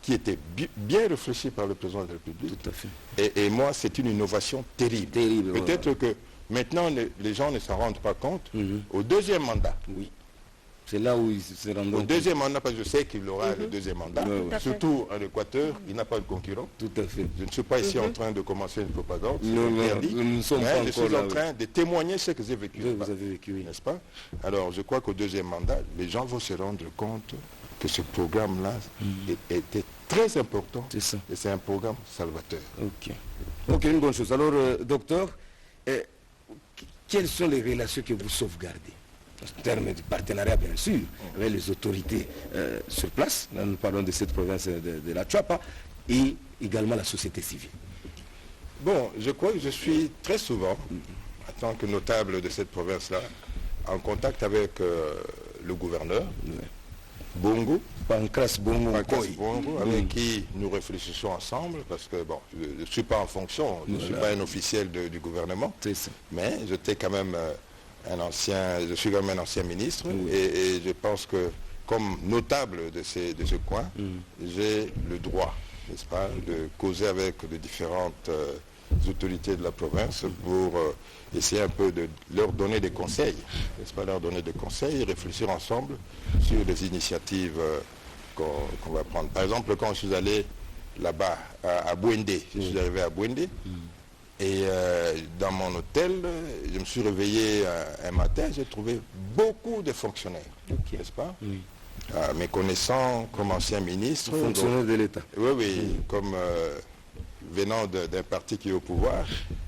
qui était bien réfléchi par le président de la République. Tout à fait. Et moi, c'est une innovation terrible. Terrible, Peut-être que maintenant, les gens ne s'en rendent pas compte. Mhm. Au deuxième mandat, Oui. C'est là où il se rend au compte. deuxième mandat, parce que je sais qu'il aura le deuxième mandat, Ouais, ouais. Tout à fait. surtout en Équateur, il n'a pas de concurrent. Tout à fait. Je ne suis pas ici en train de commencer une propagande, c'est Non, non, interdit. nous ne sommes Mais pas je encore suis là, en train de témoigner ce que j'ai vécu. Oui, là-bas. vous avez vécu, oui. N'est-ce pas? Alors, je crois qu'au deuxième mandat, les gens vont se rendre compte que ce programme-là était très important. C'est ça. Et c'est un programme salvateur. Ok. Ok, une bonne chose. Alors, docteur, quelles sont les relations que vous sauvegardez en termes de partenariat, bien sûr, avec les autorités sur place. Là, nous parlons de cette province de la Tchouapa et également la société civile. Bon, je crois que je suis très souvent, en tant que notable de cette province-là, en contact avec le gouverneur, Bongo, Pancras Bongo Pancras Nkoy. Bongo, avec qui nous réfléchissons ensemble, parce que bon, je ne suis pas en fonction, je ne suis pas un officiel du gouvernement, C'est ça. mais j'étais quand même je suis quand même un ancien ministre, et je pense que comme notable de ce coin, j'ai le droit, n'est-ce pas, de causer avec les différentes autorités de la province pour essayer un peu de leur donner des conseils, n'est-ce pas, leur donner des conseils et réfléchir ensemble sur des initiatives qu'on va prendre. Par exemple, quand je suis allé là-bas, à Bouende, je suis arrivé à Bouende, et dans mon hôtel, je me suis réveillé un matin, j'ai trouvé beaucoup de fonctionnaires, n'est-ce pas? Me connaissant comme ancien ministre. Fonctionnaire de l'État. Oui, oui, comme venant d'un parti qui est au pouvoir,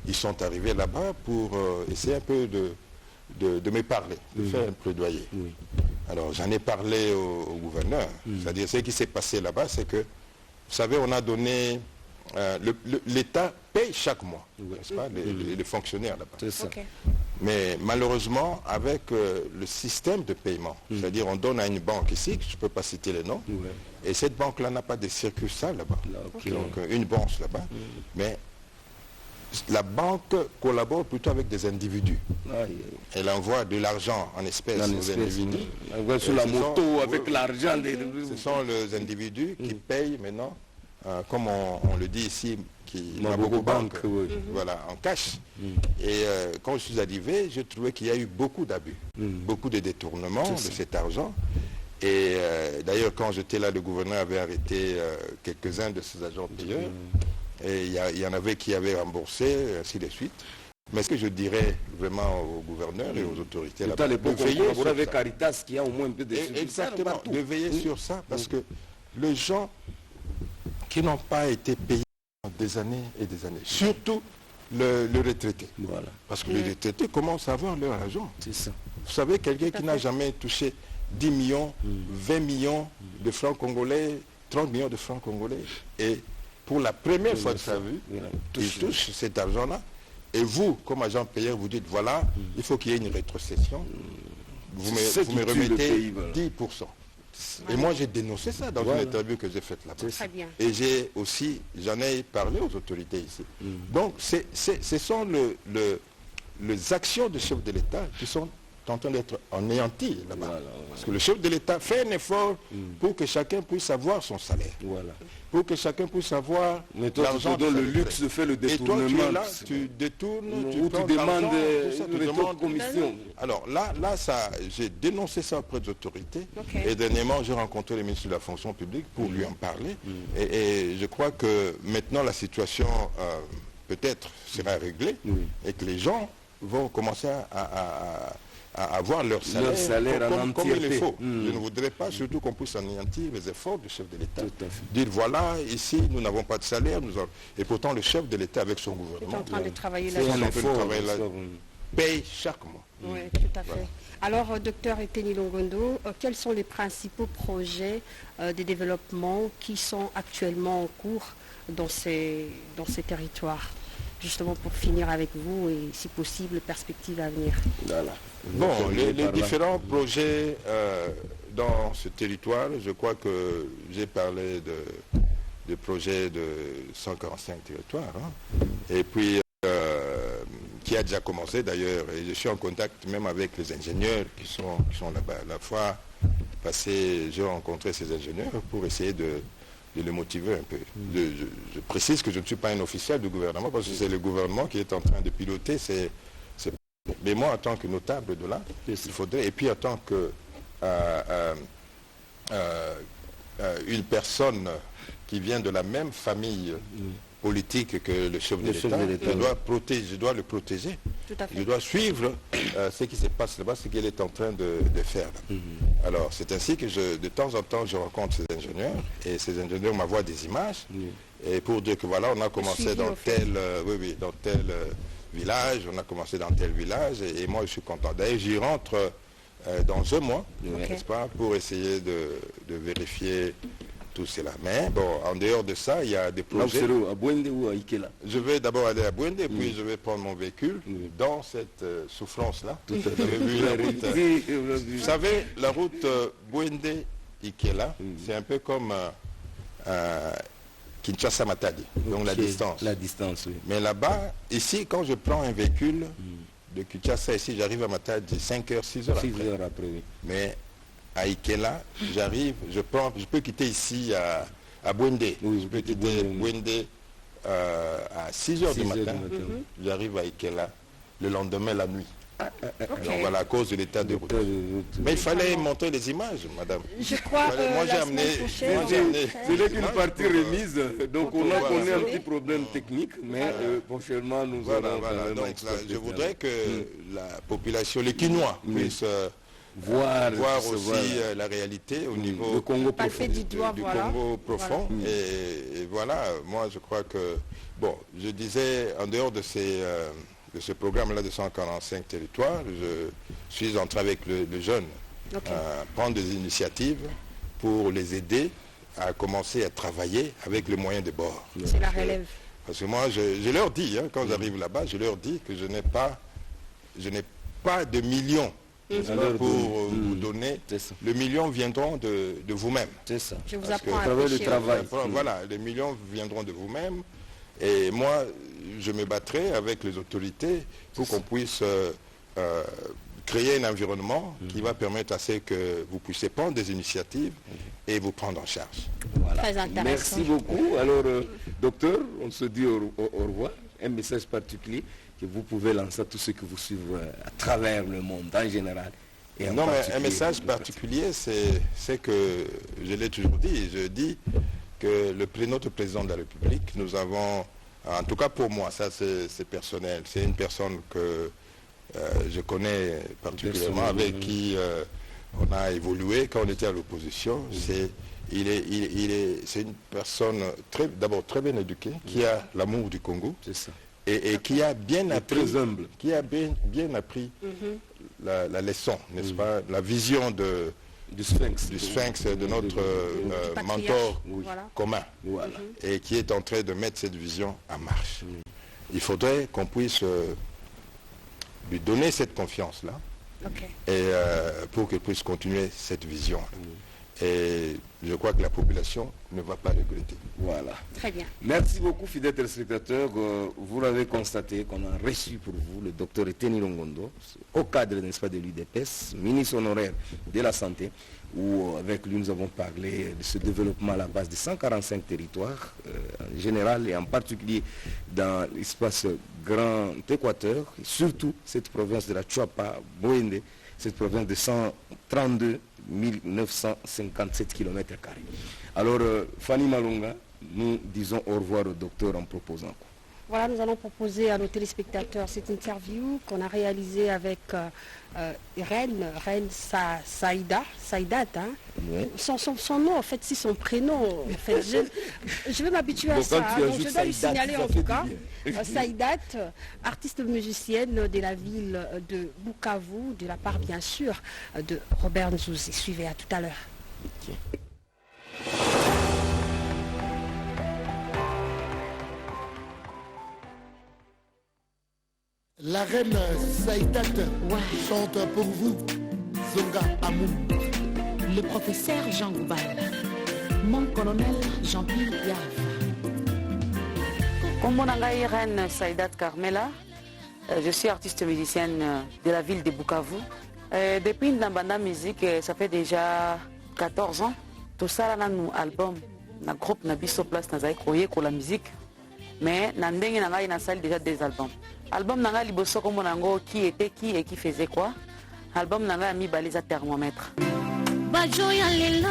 ils sont arrivés là-bas pour essayer un peu de me parler, de faire un plaidoyer. Alors j'en ai parlé au gouverneur. C'est-à-dire ce qui s'est passé là-bas, c'est que, vous savez, on a donné... l'État paye chaque mois, n'est-ce pas, les fonctionnaires là-bas. C'est ça. Ok. Mais malheureusement, avec le système de paiement, c'est-à-dire on donne à une banque ici, je ne peux pas citer les noms, et cette banque-là n'a pas de succursale là-bas. ok. Donc une banque là-bas. Mais la banque collabore plutôt avec des individus. Aïe, Elle envoie de l'argent en espèces En aux espèces, individus. on va sur la Ce sont- moto avec oui, l'argent. Ce sont les individus qui payent maintenant, comme on le dit ici, qui Mabogo Bank, Bank, oui. voilà, en cash. Et quand je suis arrivé, j'ai trouvé qu'il y a eu beaucoup d'abus, beaucoup de détournements de cet argent. Et d'ailleurs, quand j'étais là, le gouverneur avait arrêté quelques-uns de ces agents payeurs. Et il y en avait qui avaient remboursé, ainsi de suite. Mais ce que je dirais vraiment au gouverneur et aux autorités À l'époque, on collaborait avec Caritas qui a au moins un peu de exactement, partout. de veiller sur ça, parce que les gens qui n'ont pas été payés pendant des années et des années, surtout le retraité. Voilà, Parce que les retraités commencent à avoir leur argent. c'est ça. Vous savez, quelqu'un qui n'a jamais touché 10 millions, 20 millions de francs congolais, 30 millions de francs congolais, et pour la première fois de sa vie, Voilà, il touche cet argent-là. Et vous, comme agent payeur, vous dites, voilà, il faut qu'il y ait une rétrocession. Vous C'est ce me qui tue le remettez pays, voilà. 10%. Et moi, j'ai dénoncé ça dans une interview que j'ai faite là-bas. Très bien. Et j'en ai parlé aux autorités ici. Donc, ce sont les actions du chef de l'État qui sont en train d'être anéanti là-bas. Voilà. Parce que le chef de l'État fait un effort pour que chacun puisse avoir son salaire. Voilà. Pour que chacun puisse avoir l'argent. Tu te donnes le luxe de faire le détournement. Et toi, tu es là, tu détournes, tu demandes une commission. Alors là, j'ai dénoncé ça auprès des autorités. Et dernièrement, j'ai rencontré le ministre de la fonction publique pour lui en parler. Et je crois que maintenant, la situation peut-être sera réglée et que les gens vont commencer à avoir leur salaire comme il le faut. Je ne voudrais pas surtout qu'on puisse anéantir les efforts du chef de l'État. Dire voilà, ici nous n'avons pas de salaire, et pourtant le chef de l'État avec son gouvernement est en train de travailler là-dessus. Paye chaque mois. Oui, tout à fait. Alors, docteur Eteni Longondo, quels sont les principaux projets de développement qui sont actuellement en cours dans ces territoires? Justement pour finir avec vous et si possible, perspectives à venir. Voilà. Bon, les différents projets dans ce territoire, je crois que j'ai parlé de projets de 145 territoires, et puis qui a déjà commencé d'ailleurs, et je suis en contact même avec les ingénieurs qui sont là-bas. La fois passée, j'ai rencontré ces ingénieurs pour essayer de le motiver un peu. Je précise que je ne suis pas un officiel du gouvernement parce que c'est le gouvernement qui est en train de piloter mais moi en tant que notable de là, il faudrait, et puis en tant que une personne qui vient de la même famille politique que le chef de l'État, je dois le protéger. Je dois suivre ce qui se passe là-bas, ce qu'il est en train de faire. Alors, c'est ainsi que de temps en temps, je rencontre ces ingénieurs, et ces ingénieurs m'envoient des images, et pour dire que voilà, on a commencé dans tel village, on a commencé dans tel village, et moi, je suis content. D'ailleurs, j'y rentre dans un mois, n'est-ce pas, pour essayer de vérifier tout cela. Mais bon, en dehors de ça, il y a des projets. À Bouende ou à Ikela? Je vais d'abord aller à Bouende, puis je vais prendre mon véhicule dans cette souffrance-là. Vous savez, la route Bouende-Ikela, c'est un peu comme Kinshasa-Matadi, donc la distance. La distance, oui. Mais là-bas, ici, quand je prends un véhicule de Kinshasa, ici, j'arrive à Matadi 5 heures, 6 heures après. 6 heures après, oui. Mais à Ikela, j'arrive, je peux quitter ici à Bouende. Je peux quitter Bouende à 6 heures du matin. J'arrive à Ikela le lendemain la nuit. Donc voilà, à cause de l'état de route. Mais il fallait montrer les images, madame. Je crois moi j'ai amené. Ce n'est qu'une partie remise, donc on a connu un petit problème technique, mais prochainement nous allons. Donc je voudrais que la population, les Quinois, puissent voir aussi la réalité au niveau du Congo profond. Et voilà, moi je crois que, bon, je disais, en dehors de ce programme-là de 145 territoires, je suis entré avec le jeune à prendre des initiatives pour les aider à commencer à travailler avec les moyens de bord. C'est la relève. Parce que moi, je leur dis, quand j'arrive là-bas, je leur dis que je n'ai pas de millions pour vous donner. Les millions viendront de vous-même. C'est ça. Je vous Parce apprends à le pêcher. travail. Voilà, les millions viendront de vous-même. Et moi, je me battrai avec les autorités pour qu'on puisse créer un environnement qui va permettre à ce que vous puissiez prendre des initiatives et vous prendre en charge. Voilà. Très intéressant. Merci beaucoup. Alors, docteur, on se dit au revoir. Un message particulier que vous pouvez lancer à tous ceux qui vous suivent à travers le monde en général. Et non, mais un message particulier, c'est que, je l'ai toujours dit, je dis que notre président de la République, nous avons, en tout cas pour moi, ça c'est personnel, c'est une personne que je connais particulièrement, avec qui on a évolué quand on était à l'opposition. C'est une personne d'abord très bien éduquée, qui a l'amour du Congo. C'est ça. Et qui a bien appris, bien appris la leçon, n'est-ce pas, la vision du sphinx de notre mentor commun, et qui est en train de mettre cette vision en marche. Il faudrait qu'on puisse lui donner cette confiance-là, et pour qu'il puisse continuer cette vision. Et je crois que la population ne va pas regretter. Voilà. Très bien. Merci beaucoup, fidèles téléspectateurs. Vous l'avez constaté qu'on a reçu pour vous le docteur Eteni Longondo, au cadre, n'est-ce pas, de l'UDPS, ministre honoraire de la Santé, où avec lui nous avons parlé de ce développement à la base de 145 territoires en général et en particulier dans l'espace Grand Équateur, et surtout cette province de la Chuapa, Boende, cette province de 132 957 km². Alors, Fanny Malunga, nous disons au revoir au docteur en proposant quoi? Voilà, nous allons proposer à nos téléspectateurs cette interview qu'on a réalisée avec Reine Saïdat, hein. Oui. Son nom, en fait, c'est son prénom. En fait, je vais m'habituer à ça. Donc je dois lui signaler en tout cas. Saïdat, artiste musicienne de la ville de Bukavu, de la part bien sûr de Robert Nzouzi. Suivez, à tout à l'heure. Okay. La reine Saïdat chante pour vous Zonga Amou. Le professeur Jean Goubal, mon colonel Jean-Pierre Yave. Comme reine Saïdat Carmela, je suis artiste musicienne de la ville de Bukavu. Depuis Nambanda Musique, ça fait déjà 14 ans. Tout ça, là, nous album, notre groupe n'a pas place, n'a pas la musique. Mais nous avons déjà des albums. Album nanga liboso comme nango qui était qui et qui faisait quoi. Album nanga mi balisa thermomètre. Bajo ya lelo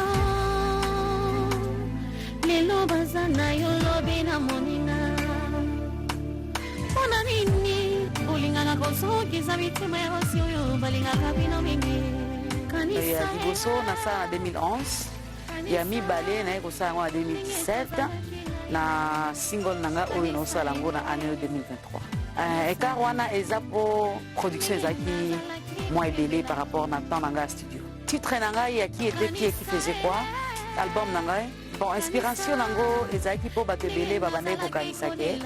lelo bazana yo lobi na monina. Ona nini bolinga na koso kizabitu merosi yo balinga kabino mingi. Kanisa liboso na sa 2011. Ya mi balé na ko sa en 2017 na single nanga oyo no sala ngo na année 2023. Car wana eza pour production ezaki moins belé par rapport à temps nanga studio. Titre nanga ya qui était qui et qui faisait quoi. Album nanga bon inspiration nango ezaki pour bato belé babane ko kanisa ke.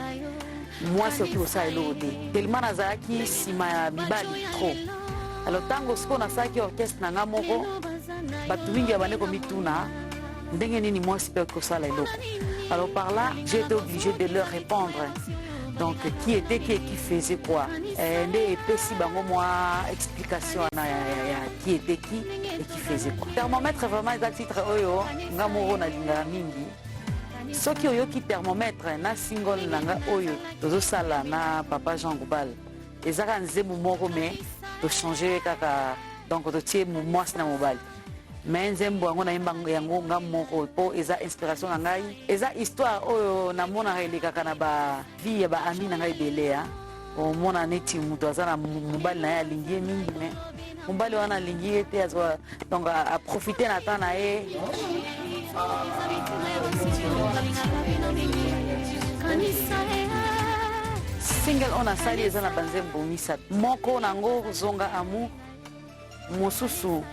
Moi ce qui osa elode. Tellement nazaki sima bibali trop. Alors tango sko na saki orchestre nanga moko bato mingi babane ko mituna ndenge nini moi c'est que ça la eloko. Alors par là, j'ai été obligé de leur répondre. Donc, qui était qui et qui faisait quoi. Et si moi explication qui était qui et qui faisait quoi. Thermomètre vraiment est un titre oyo ngamoro na linga mingi. Ce qui oyo qui thermomètre na single nanga oyo tozo sala na papa Jean Goubal. Ezaka nzemu moko mais de changer kaka donc de tie moi na mobile. Mais nzembo yango na yemba yango ngamoko po eza inspiration na ngai eza histoire oyo na mona releka kana ba vie ya ba ami na ngai belea o mona neti mutu azana mobali na ya lingi mingi mais mobali wana lingi ete azwa donc a profiter na temps na ye single on a sali eza na banzembo misat moko nango Zonga Amour mosusu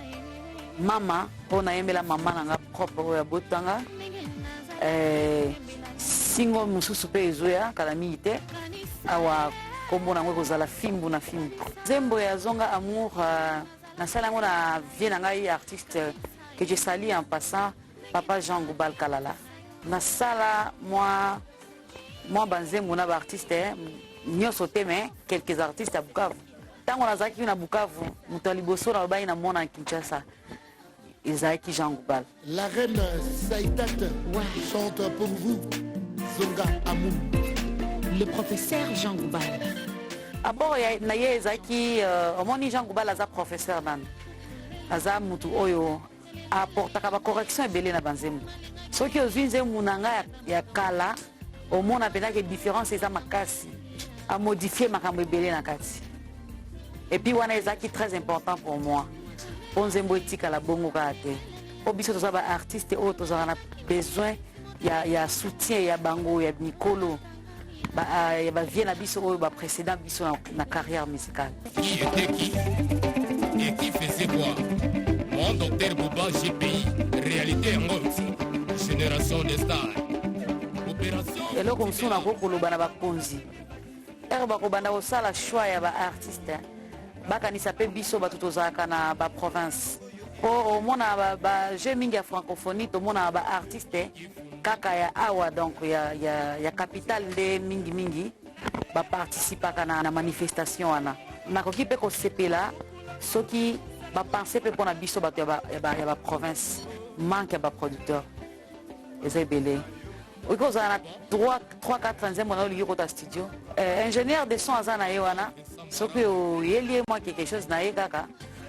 Mama, on a aimé la maman dans la propre botanga. Singo mususu pe ezoya calamité. Awa kombo na ngwe kozala fimbu na fimbu. Zembo ya Zonga Amour na sala ngona vie na ngai artiste que je salue en passant papa Jean Goubal Kalala. Na sala moi banzembo na ba artiste nyoso teme quelques artistes à Bukavu. Tango nazaki na Bukavu, mutaliboso na bayi na mona Kinshasa. Isaac Jean Goubal. La reine Saïdat chante pour vous Zonga Amour. Le professeur Jean Goubal. D'abord, il y a Isaki, Jean Goubal est professeur nan. Aza mutu oyo apporte la correction et belé na banzemu. Ce qui est nzemu nanga ya kala, au monde a que différence est à makasi, à modifier makambo belé na kati. Et puis wana Isaki très important pour moi. Onzembo etika la bongo kate. Obiso to zaba artiste o to zana besoin ya soutien ya bango ya Nicolo. Ya ba vie na biso o ba précédent biso na carrière musicale. Qui était qui et qui faisait quoi? Mon docteur Bouba GPI, réalité en mode. Génération des stars. Opération. Et là comme ça na ko lo bana ba konzi. Ba ko bana osala choix ya ba artiste. Bakanisa pe biso batutozaka na ba province au mona ba jeu mingi ya francophonie to mona ba artiste kaka ya awa donc ya capital de mingi ba participer na manifestation wana nakoki pe ko sepela soki ba penser pe pona biso bato ya ba province manque ya ba producteur ezebele Iko zana 3-4 mois au kota studio. Ingénieur de son azana yewana. Soki yeli moi quelque chose na yekaka.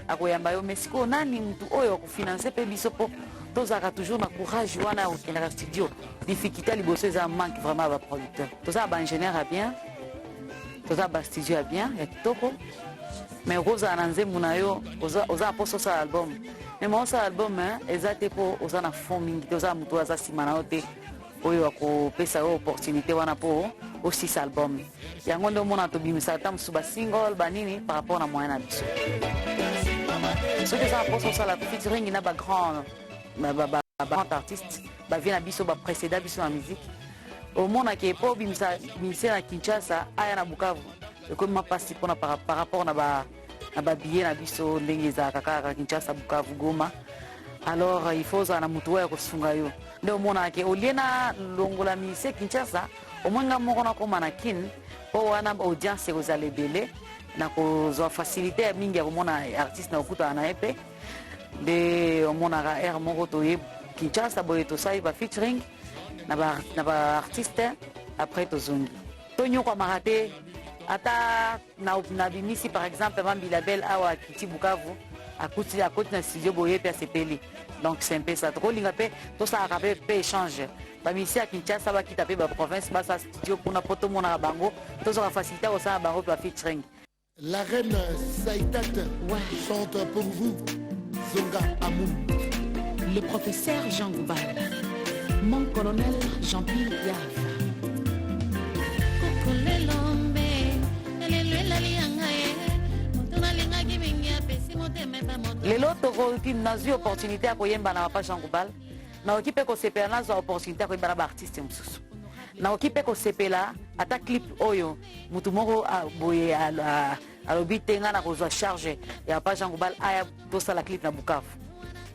Akoyamba yo mesiko nani mtu oyo kufinancer pe biso po tozaka toujours na courage wana au na studio. Difficulté liboso za manque vraiment ba producteur. Toza ba ingénieur a bien. Toza ba studio a bien ya kitoko. Mais roza ananzemu na yo oza poso sa album. Mais mon sa album ezate po oza na fond mingi toza mtu aza simana ote. Oyo akopesa yo opportunité wana po aussi cet album yango ndio mona to bimisa tam suba single banini par rapport na moyen na biso ce que ça apporte ça la featuring na ba grand artiste ba vient na biso ba précédent biso na musique au mona ke po bimisa na Kinshasa aya na Bukavu et comme ma passe pour par rapport na ba billet na biso ndenge za kaka Kinshasa Bukavu Goma. Alors il faut ça na mutu ya kusunga yo ndio mona ke oliena longola mise Kinshasa omonga moko na koma na kin po wana audience kozale bele na ko facilité mingi ya komona artiste na okuta na epe de omona ka air moko to ye Kinshasa boye to sai ba featuring na ba artiste après to zongi to nyoko marate ata na bimisi par exemple Mambi Label awa Kiti Bukavu à côté na studio boye pe sepeli donc c'est un peu ça trop linga pe to ça rapé pe échange ba misi à Kinshasa ba kita pe ba province ba sa studio pour na poto mona bango to ça faciliter au ça bango ba featuring la reine Saïtat chante pour vous Zonga Amou le professeur Jean Goubal mon colonel Jean-Pierre Yaf lelo tokoki nazwi opportunité ya koyemba na papa Jean Goubal nakoki mpe kosepela nazwa opportunité ya koyemba na baartiste mosusu nakoki mpe kosepela ata clip oyo mutu moko boye alobi te nga na kozwa charge ya papa Jean Goubal aya tosala clip na Bukavu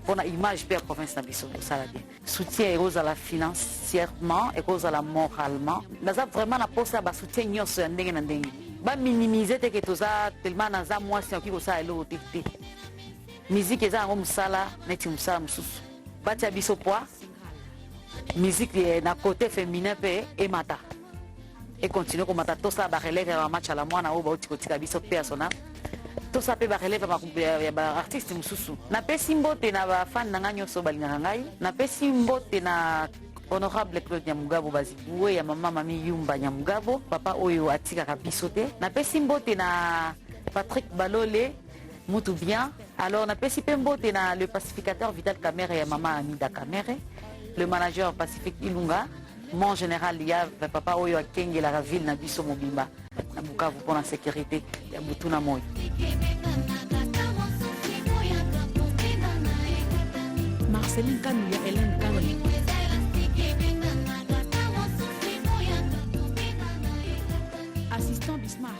mpona image mpe ya province na biso kosala bien soutien ekozala financièrement ekozala moralement naza vraiment na posa ya basoutien nyonso ya ndenge na ndenge baminimize teke toza tellement naza mwasi nakoki kosala eloko te te musique eza yango mosala neti mosala mosusu batia biso poids musique na côté féminin mpe emata econtinue komata tosala barelève ya bamatch ya la mwana oyo bauti kotika biso mpe ya sonal tosala mpe barelève ya baartiste mosusu napesi mbote na bafane na ngai nyonso balingaka ngai napesi mbote na honorable Claude Nyamugabo bazibue ya mama mami Yumba Nyamugabo papa oyo atikaka biso te napesi mbote na Patrick Balole mutu bien alors napesi pe mbote na le pacificateur Vital Kamere ya mama Amida Kamere le manager Pacifique Ilunga mon général ya papa oyo akengela ville na biso mobimba na Bukavu pour la sécurité ya Butuna Moy Marceline Kanu ya Hélène Kanu assistant Bismarck.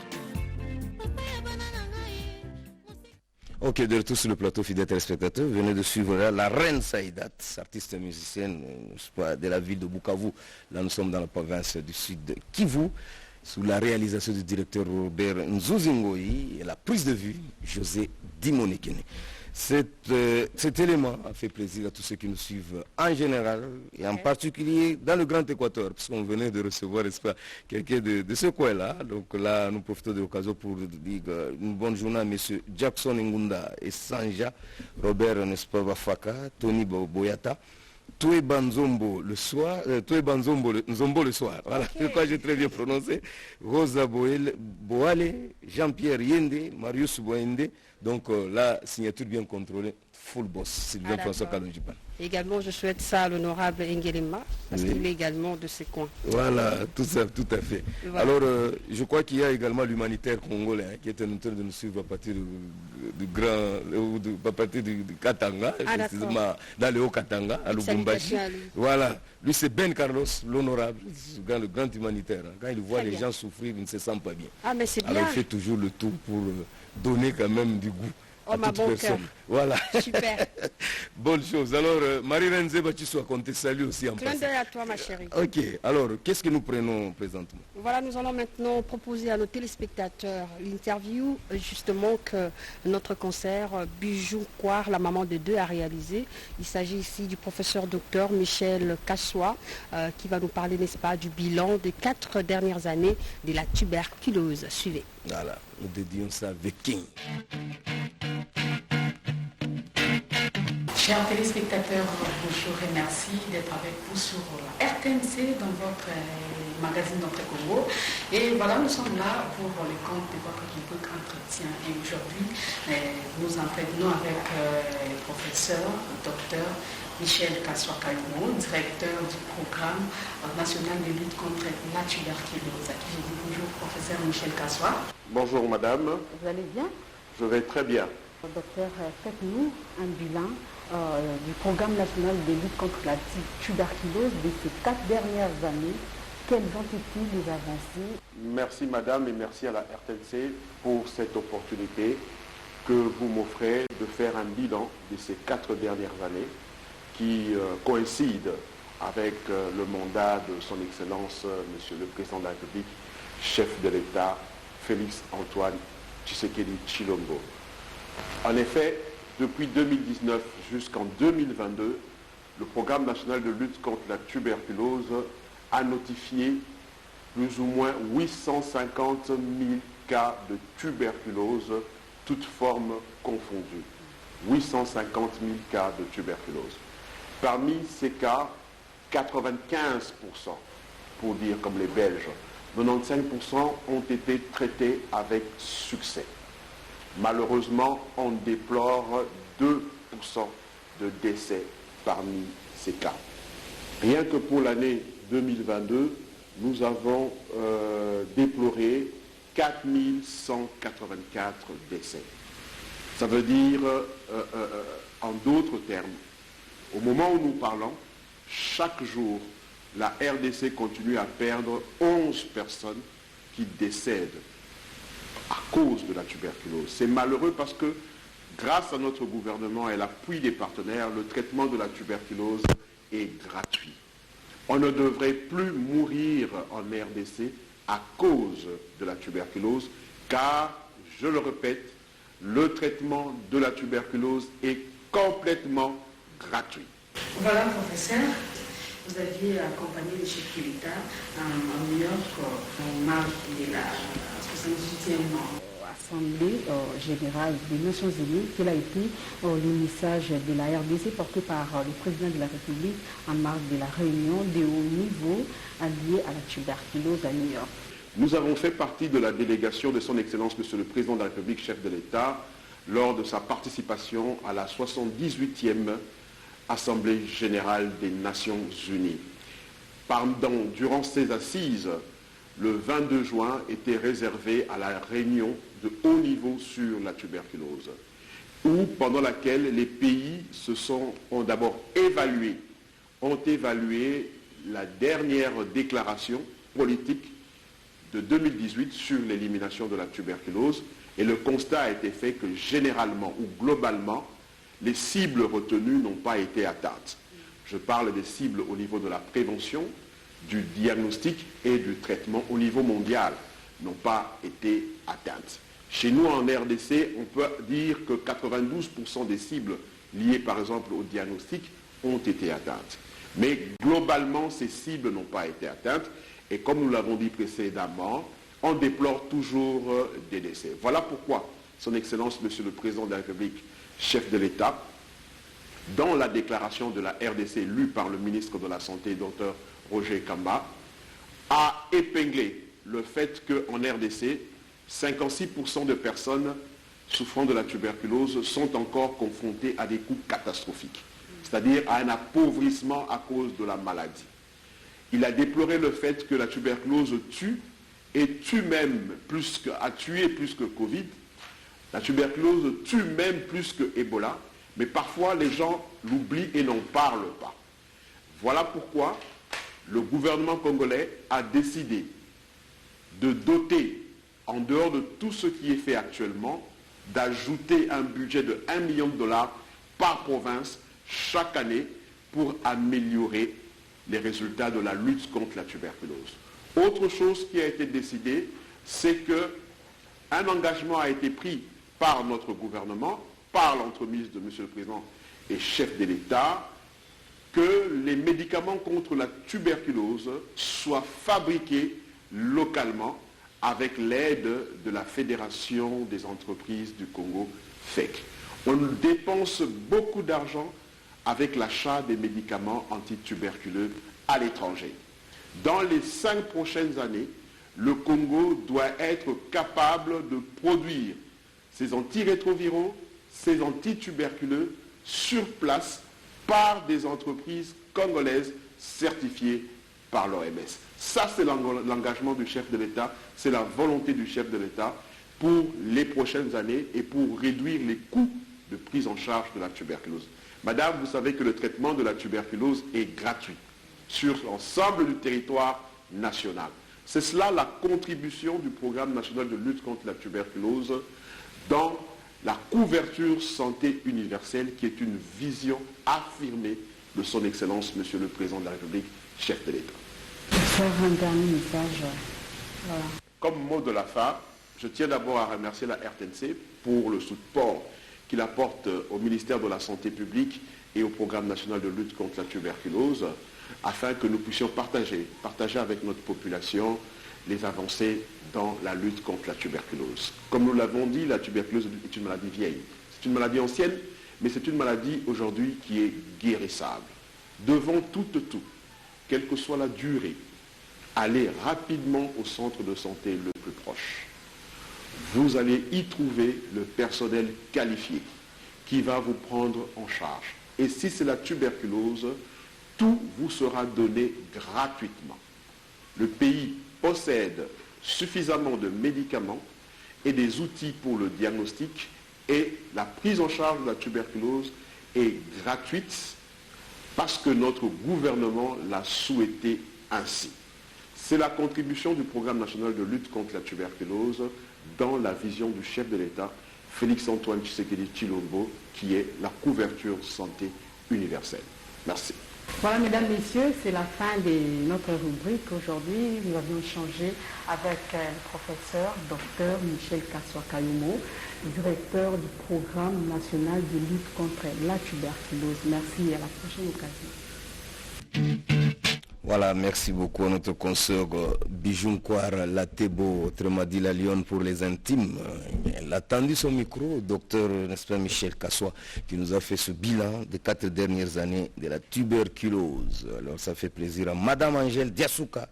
Ok, de retour sur le plateau, fidèles téléspectateurs, vous venez de suivre là, la reine Saïdat, artiste musicienne de la ville de Bukavu. Là, nous sommes dans la province du sud de Kivu, sous la réalisation du directeur Robert Nzouzingoyi et la prise de vue José Dimonekene. Cet élément a fait plaisir à tous ceux qui nous suivent en général et en particulier dans le Grand Équateur, puisqu'on venait de recevoir quelqu'un de ce coin-là. Donc là, nous profitons de l'occasion pour dire une bonne journée à M. Jackson Ngunda et Sanja, Robert Nespavafaka, Tony Boyata, Toué Banzombo le soir, Nzombo le soir, voilà, je crois que j'ai très bien prononcé, Rosa Boale, Jean-Pierre Yende, Marius Boende. Donc la signature bien contrôlée, full boss, Sylvain François Kalonjipan. Également, je souhaite ça à l'honorable Engelema, parce qu'il est également de ces coins. Voilà, tout ça, tout à fait. Voilà. Alors, je crois qu'il y a également l'humanitaire congolais qui est en train de nous suivre à partir à partir du Katanga, précisément dans le Haut-Katanga, à Lubumbashi. Voilà, lui c'est Ben Carlos, l'honorable, le grand humanitaire. Quand il voit les gens souffrir, il ne se sent pas bien. Ah, mais c'est bien. Alors il fait toujours le tout pour donner quand même du goût. Homme à bon cœur. Voilà. Super. Bonne chose. Alors, Marie-Renze Batissoa, qu'on te salue aussi en Clin passant. d'œil à toi, ma chérie. Ok, alors, qu'est-ce que nous prenons présentement? Voilà, nous allons maintenant proposer à nos téléspectateurs l'interview justement que notre concert Bijou Coire, la maman de deux, a réalisé. Il s'agit ici du professeur docteur Michel Kassoua qui va nous parler, n'est-ce pas, du bilan des 4 dernières années de la tuberculose. Suivez. Voilà, nous dédions ça avec King. Chers téléspectateurs, bonjour et merci d'être avec vous sur RTNC dans votre magazine Notre Congo. Et voilà, nous sommes là pour le compte de votre rubrique Entretien. Et aujourd'hui, nous entretenons avec le professeur, le docteur Michel Kassoua, directeur du programme national de lutte contre la tuberculose. À qui je dis bonjour, professeur Michel Kassoua. Bonjour madame. Vous allez bien? Je vais très bien. Docteur, faites-nous un bilan du programme national de lutte contre la tuberculose de ces 4 dernières années. Quelles ont été les avancées? Merci madame et merci à la RTNC pour cette opportunité que vous m'offrez de faire un bilan de ces 4 dernières années qui coïncide avec le mandat de son Excellence, Monsieur le Président de la République, chef de l'État, Félix Antoine Tshisekedi Tshilombo. En effet, depuis 2019 jusqu'en 2022, le programme national de lutte contre la tuberculose a notifié plus ou moins 850 000 cas de tuberculose, toutes formes confondues. 850 000 cas de tuberculose. Parmi ces cas, 95%, pour dire comme les Belges, 95% ont été traités avec succès. Malheureusement, on déplore 2% de décès parmi ces cas. Rien que pour l'année 2022, nous avons déploré 4184 décès. Ça veut dire, en d'autres termes, au moment où nous parlons, chaque jour, la RDC continue à perdre 11 personnes qui décèdent à cause de la tuberculose. C'est malheureux parce que, grâce à notre gouvernement et l'appui des partenaires, le traitement de la tuberculose est gratuit. On ne devrait plus mourir en RDC à cause de la tuberculose, car, je le répète, le traitement de la tuberculose est complètement gratuit. Voilà, professeur. Vous aviez accompagné le chef de l'État à New York en marge de la 78e Assemblée générale des Nations Unies. Quel a été le message de la RDC porté par le président de la République en marge de la réunion de haut niveau liée à la tuberculose à New York? Nous avons fait partie de la délégation de son Excellence, Monsieur le Président de la République, chef de l'État, lors de sa participation à la 78e Assemblée générale des Nations Unies. Durant ces assises, le 22 juin était réservé à la réunion de haut niveau sur la tuberculose, pendant laquelle les pays ont d'abord évalué la dernière déclaration politique de 2018 sur l'élimination de la tuberculose, et le constat a été fait que généralement ou globalement, les cibles retenues n'ont pas été atteintes. Je parle des cibles au niveau de la prévention, du diagnostic et du traitement au niveau mondial n'ont pas été atteintes. Chez nous, en RDC, on peut dire que 92% des cibles liées par exemple au diagnostic ont été atteintes. Mais globalement, ces cibles n'ont pas été atteintes et comme nous l'avons dit précédemment, on déplore toujours des décès. Voilà pourquoi Son Excellence, Monsieur le Président de la République, chef de l'État, dans la déclaration de la RDC lue par le ministre de la Santé, Dr Roger Kamba, a épinglé le fait qu'en RDC, 56% de personnes souffrant de la tuberculose sont encore confrontées à des coups catastrophiques, c'est-à-dire à un appauvrissement à cause de la maladie. Il a déploré le fait que la tuberculose tue et a tué plus que Covid. La tuberculose tue même plus que Ebola, mais parfois les gens l'oublient et n'en parlent pas. Voilà pourquoi le gouvernement congolais a décidé de doter, en dehors de tout ce qui est fait actuellement, d'ajouter un budget de 1 million de dollars par province chaque année pour améliorer les résultats de la lutte contre la tuberculose. Autre chose qui a été décidée, c'est qu'un engagement a été pris par notre gouvernement, par l'entremise de M. le Président et chef de l'État, que les médicaments contre la tuberculose soient fabriqués localement avec l'aide de la Fédération des entreprises du Congo, FEC. On dépense beaucoup d'argent avec l'achat des médicaments antituberculeux à l'étranger. Dans les 5 prochaines années, le Congo doit être capable de produire ces antirétroviraux, ces antituberculeux sur place par des entreprises congolaises certifiées par l'OMS. Ça, c'est l'engagement du chef de l'État, c'est la volonté du chef de l'État pour les prochaines années et pour réduire les coûts de prise en charge de la tuberculose. Madame, vous savez que le traitement de la tuberculose est gratuit sur l'ensemble du territoire national. C'est cela la contribution du programme national de lutte contre la tuberculose dans la couverture santé universelle qui est une vision affirmée de son Excellence, Monsieur le Président de la République, chef de l'État. Faire un dernier message. Voilà. Comme mot de la fin, je tiens d'abord à remercier la RTNC pour le support qu'il apporte au ministère de la Santé publique et au programme national de lutte contre la tuberculose, afin que nous puissions partager avec notre population les avancées dans la lutte contre la tuberculose. Comme nous l'avons dit, la tuberculose est une maladie vieille. C'est une maladie ancienne, mais c'est une maladie aujourd'hui qui est guérissable. Devant tout, quelle que soit la durée, allez rapidement au centre de santé le plus proche. Vous allez y trouver le personnel qualifié qui va vous prendre en charge. Et si c'est la tuberculose, tout vous sera donné gratuitement. Le pays possède suffisamment de médicaments et des outils pour le diagnostic et la prise en charge de la tuberculose est gratuite parce que notre gouvernement l'a souhaité ainsi. C'est la contribution du programme national de lutte contre la tuberculose dans la vision du chef de l'État, Félix-Antoine Tshisekedi Tshilombo, qui est la couverture santé universelle. Merci. Voilà, mesdames, messieurs, c'est la fin de notre rubrique. Aujourd'hui, nous avions échangé avec le professeur Dr Michel Kassoa-Kayumo, directeur du programme national de lutte contre la tuberculose. Merci et à la prochaine occasion. Voilà, merci beaucoup à notre consoeur Bijunkwar Latebo, autrement dit la Lyon pour les intimes. Elle a tendu son micro au docteur, n'est-ce pas, Michel Kassoa, qui nous a fait ce bilan des 4 dernières années de la tuberculose. Alors ça fait plaisir à Madame Angèle Diasuka,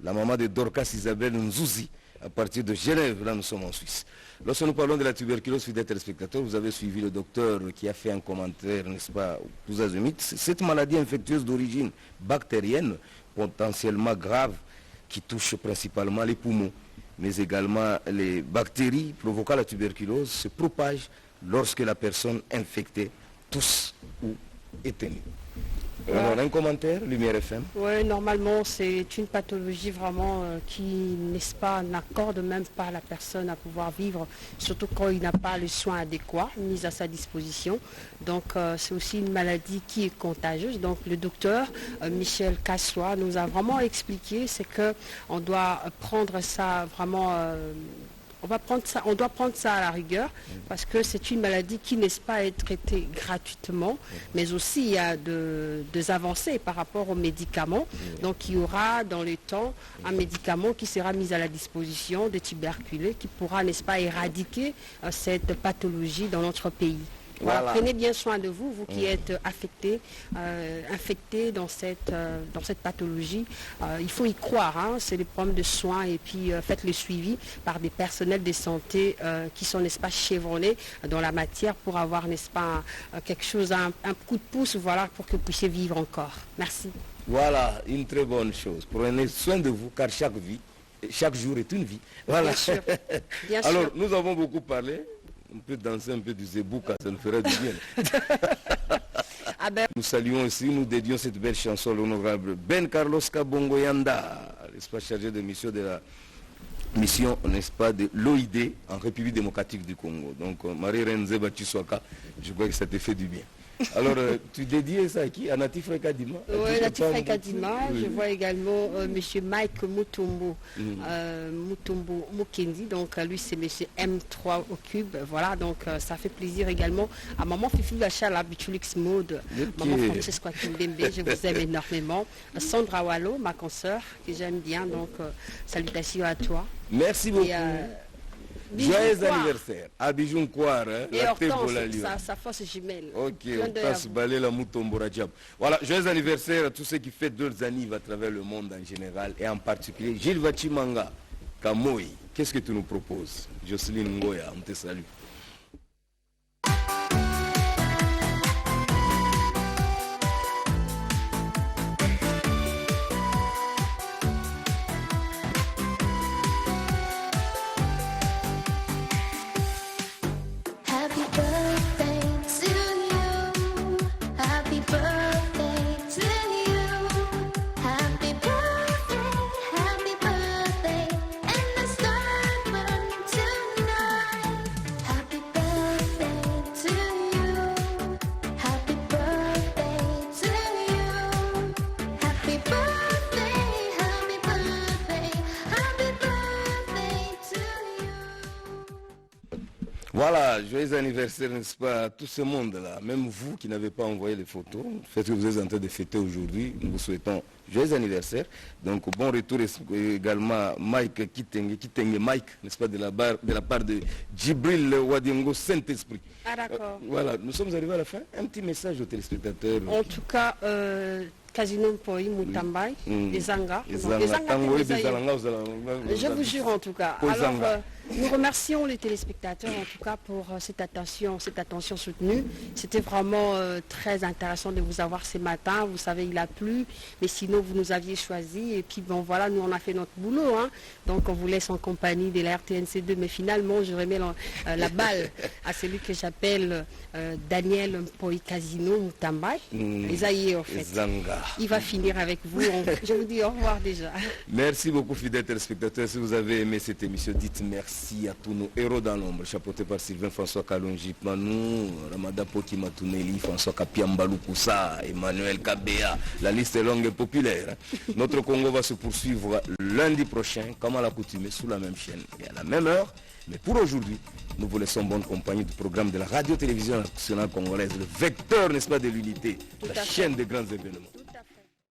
la maman de Dorcas Isabelle Nzouzi, à partir de Genève, là nous sommes en Suisse. Lorsque nous parlons de la tuberculose, fidèles téléspectateurs, vous avez suivi le docteur qui a fait un commentaire, n'est-ce pas, tous azimuts. Cette maladie infectieuse d'origine bactérienne, potentiellement grave, qui touche principalement les poumons, mais également les bactéries provoquant la tuberculose, se propage lorsque la personne infectée tousse ou éternue. On a un commentaire, Lumière FM? Oui, normalement, c'est une pathologie vraiment qui, n'est-ce pas, n'accorde même pas à la personne à pouvoir vivre, surtout quand il n'a pas le soin adéquat mis à sa disposition. Donc, c'est aussi une maladie qui est contagieuse. Donc, le docteur Michel Kassoa nous a vraiment expliqué, c'est qu'on doit prendre ça vraiment... on doit prendre ça à la rigueur parce que c'est une maladie qui n'est pas être traitée gratuitement, mais aussi il y a des avancées par rapport aux médicaments. Donc il y aura dans le temps un médicament qui sera mis à la disposition des tuberculeux qui pourra, n'est-ce pas, éradiquer cette pathologie dans notre pays. Voilà. Prenez bien soin de vous, vous qui êtes infectés dans cette pathologie. Il faut y croire, hein, c'est des problèmes de soins et puis faites le suivi par des personnels de santé qui sont, n'est-ce pas, chevronnés dans la matière pour avoir, n'est-ce pas, quelque chose, un coup de pouce, voilà, pour que vous puissiez vivre encore. Merci. Voilà, une très bonne chose. Prenez soin de vous car chaque jour est une vie. Voilà. Bien sûr. Bien Alors, sûr. nous avons beaucoup parlé. On peut danser un peu du zebouka, ça nous ferait du bien. Nous saluons aussi, nous dédions cette belle chanson à l'honorable Ben Carlos Kabongo Yanda, n'est-ce pas, chargé de mission de la mission, n'est-ce pas, de l'OID en République démocratique du Congo. Donc, Marie-Renze Batuswaka, je crois que ça te fait du bien. Alors, tu dédies ça à qui? À Natif Rekadima? Oui, Natif Rekadima. Je vois également M. Mike Mutombo, Mutombo Mukendi. Donc, lui, c'est M. M3 au cube. Voilà, donc ça fait plaisir également à Maman Fifi Bachala, Bichulix Mode, Maman Francesco Kimbembe, je vous aime énormément. Sandra Wallo, ma consoeur, que j'aime bien. Donc, salutations à toi. Merci beaucoup. Joyeux anniversaire à Bijoun Kouar, et Hortense, sa force jumelle. Ok, Hortense Balela Mutombo Rajab. Voilà, joyeux anniversaire à tous ceux qui fêtent leurs anniversaires à travers le monde en général et en particulier Gilles Vachimanga, Kamoi. Qu'est-ce que tu nous proposes? Jocelyne Ngoya, on te salue. Voilà, joyeux anniversaire, n'est-ce pas, à tout ce monde-là. Même vous qui n'avez pas envoyé les photos, faites ce que vous êtes en train de fêter aujourd'hui. Nous vous souhaitons joyeux anniversaire. Donc, bon retour également Mike Kitenge Mike, n'est-ce pas, de la part de Djibril Wadingo Saint-Esprit. Ah, d'accord. Voilà, nous sommes arrivés à la fin. Un petit message aux téléspectateurs. En tout cas, Casino Poi Mutambai, des Anga. Je vous jure en tout cas. Alors, nous remercions les téléspectateurs en tout cas pour cette attention soutenue. C'était vraiment très intéressant de vous avoir ce matin. Vous savez, il a plu, mais sinon vous nous aviez choisi. Et puis bon voilà, nous on a fait notre boulot. Hein. Donc on vous laisse en compagnie de la RTNC2. Mais finalement, je remets la balle à celui que j'appelle Daniel Poi Casino Mutambai. Esaïe en fait. Il va finir avec vous. Je vous dis au revoir déjà. Merci beaucoup fidèles téléspectateurs. Si vous avez aimé cette émission, dites merci à tous nos héros dans l'ombre, chapeautés par Sylvain François Kalonji Manou, Ramada Poki Matuneli, François Kapiambalou Koussa, Emmanuel Kabea. La liste est longue et populaire. Notre Congo va se poursuivre lundi prochain, comme à l'accoutumée, sous la même chaîne et à la même heure. Mais pour aujourd'hui, nous vous laissons bonne compagnie du programme de la radio-télévision nationale congolaise, le vecteur, n'est-ce pas, de l'unité, la chaîne des grands événements.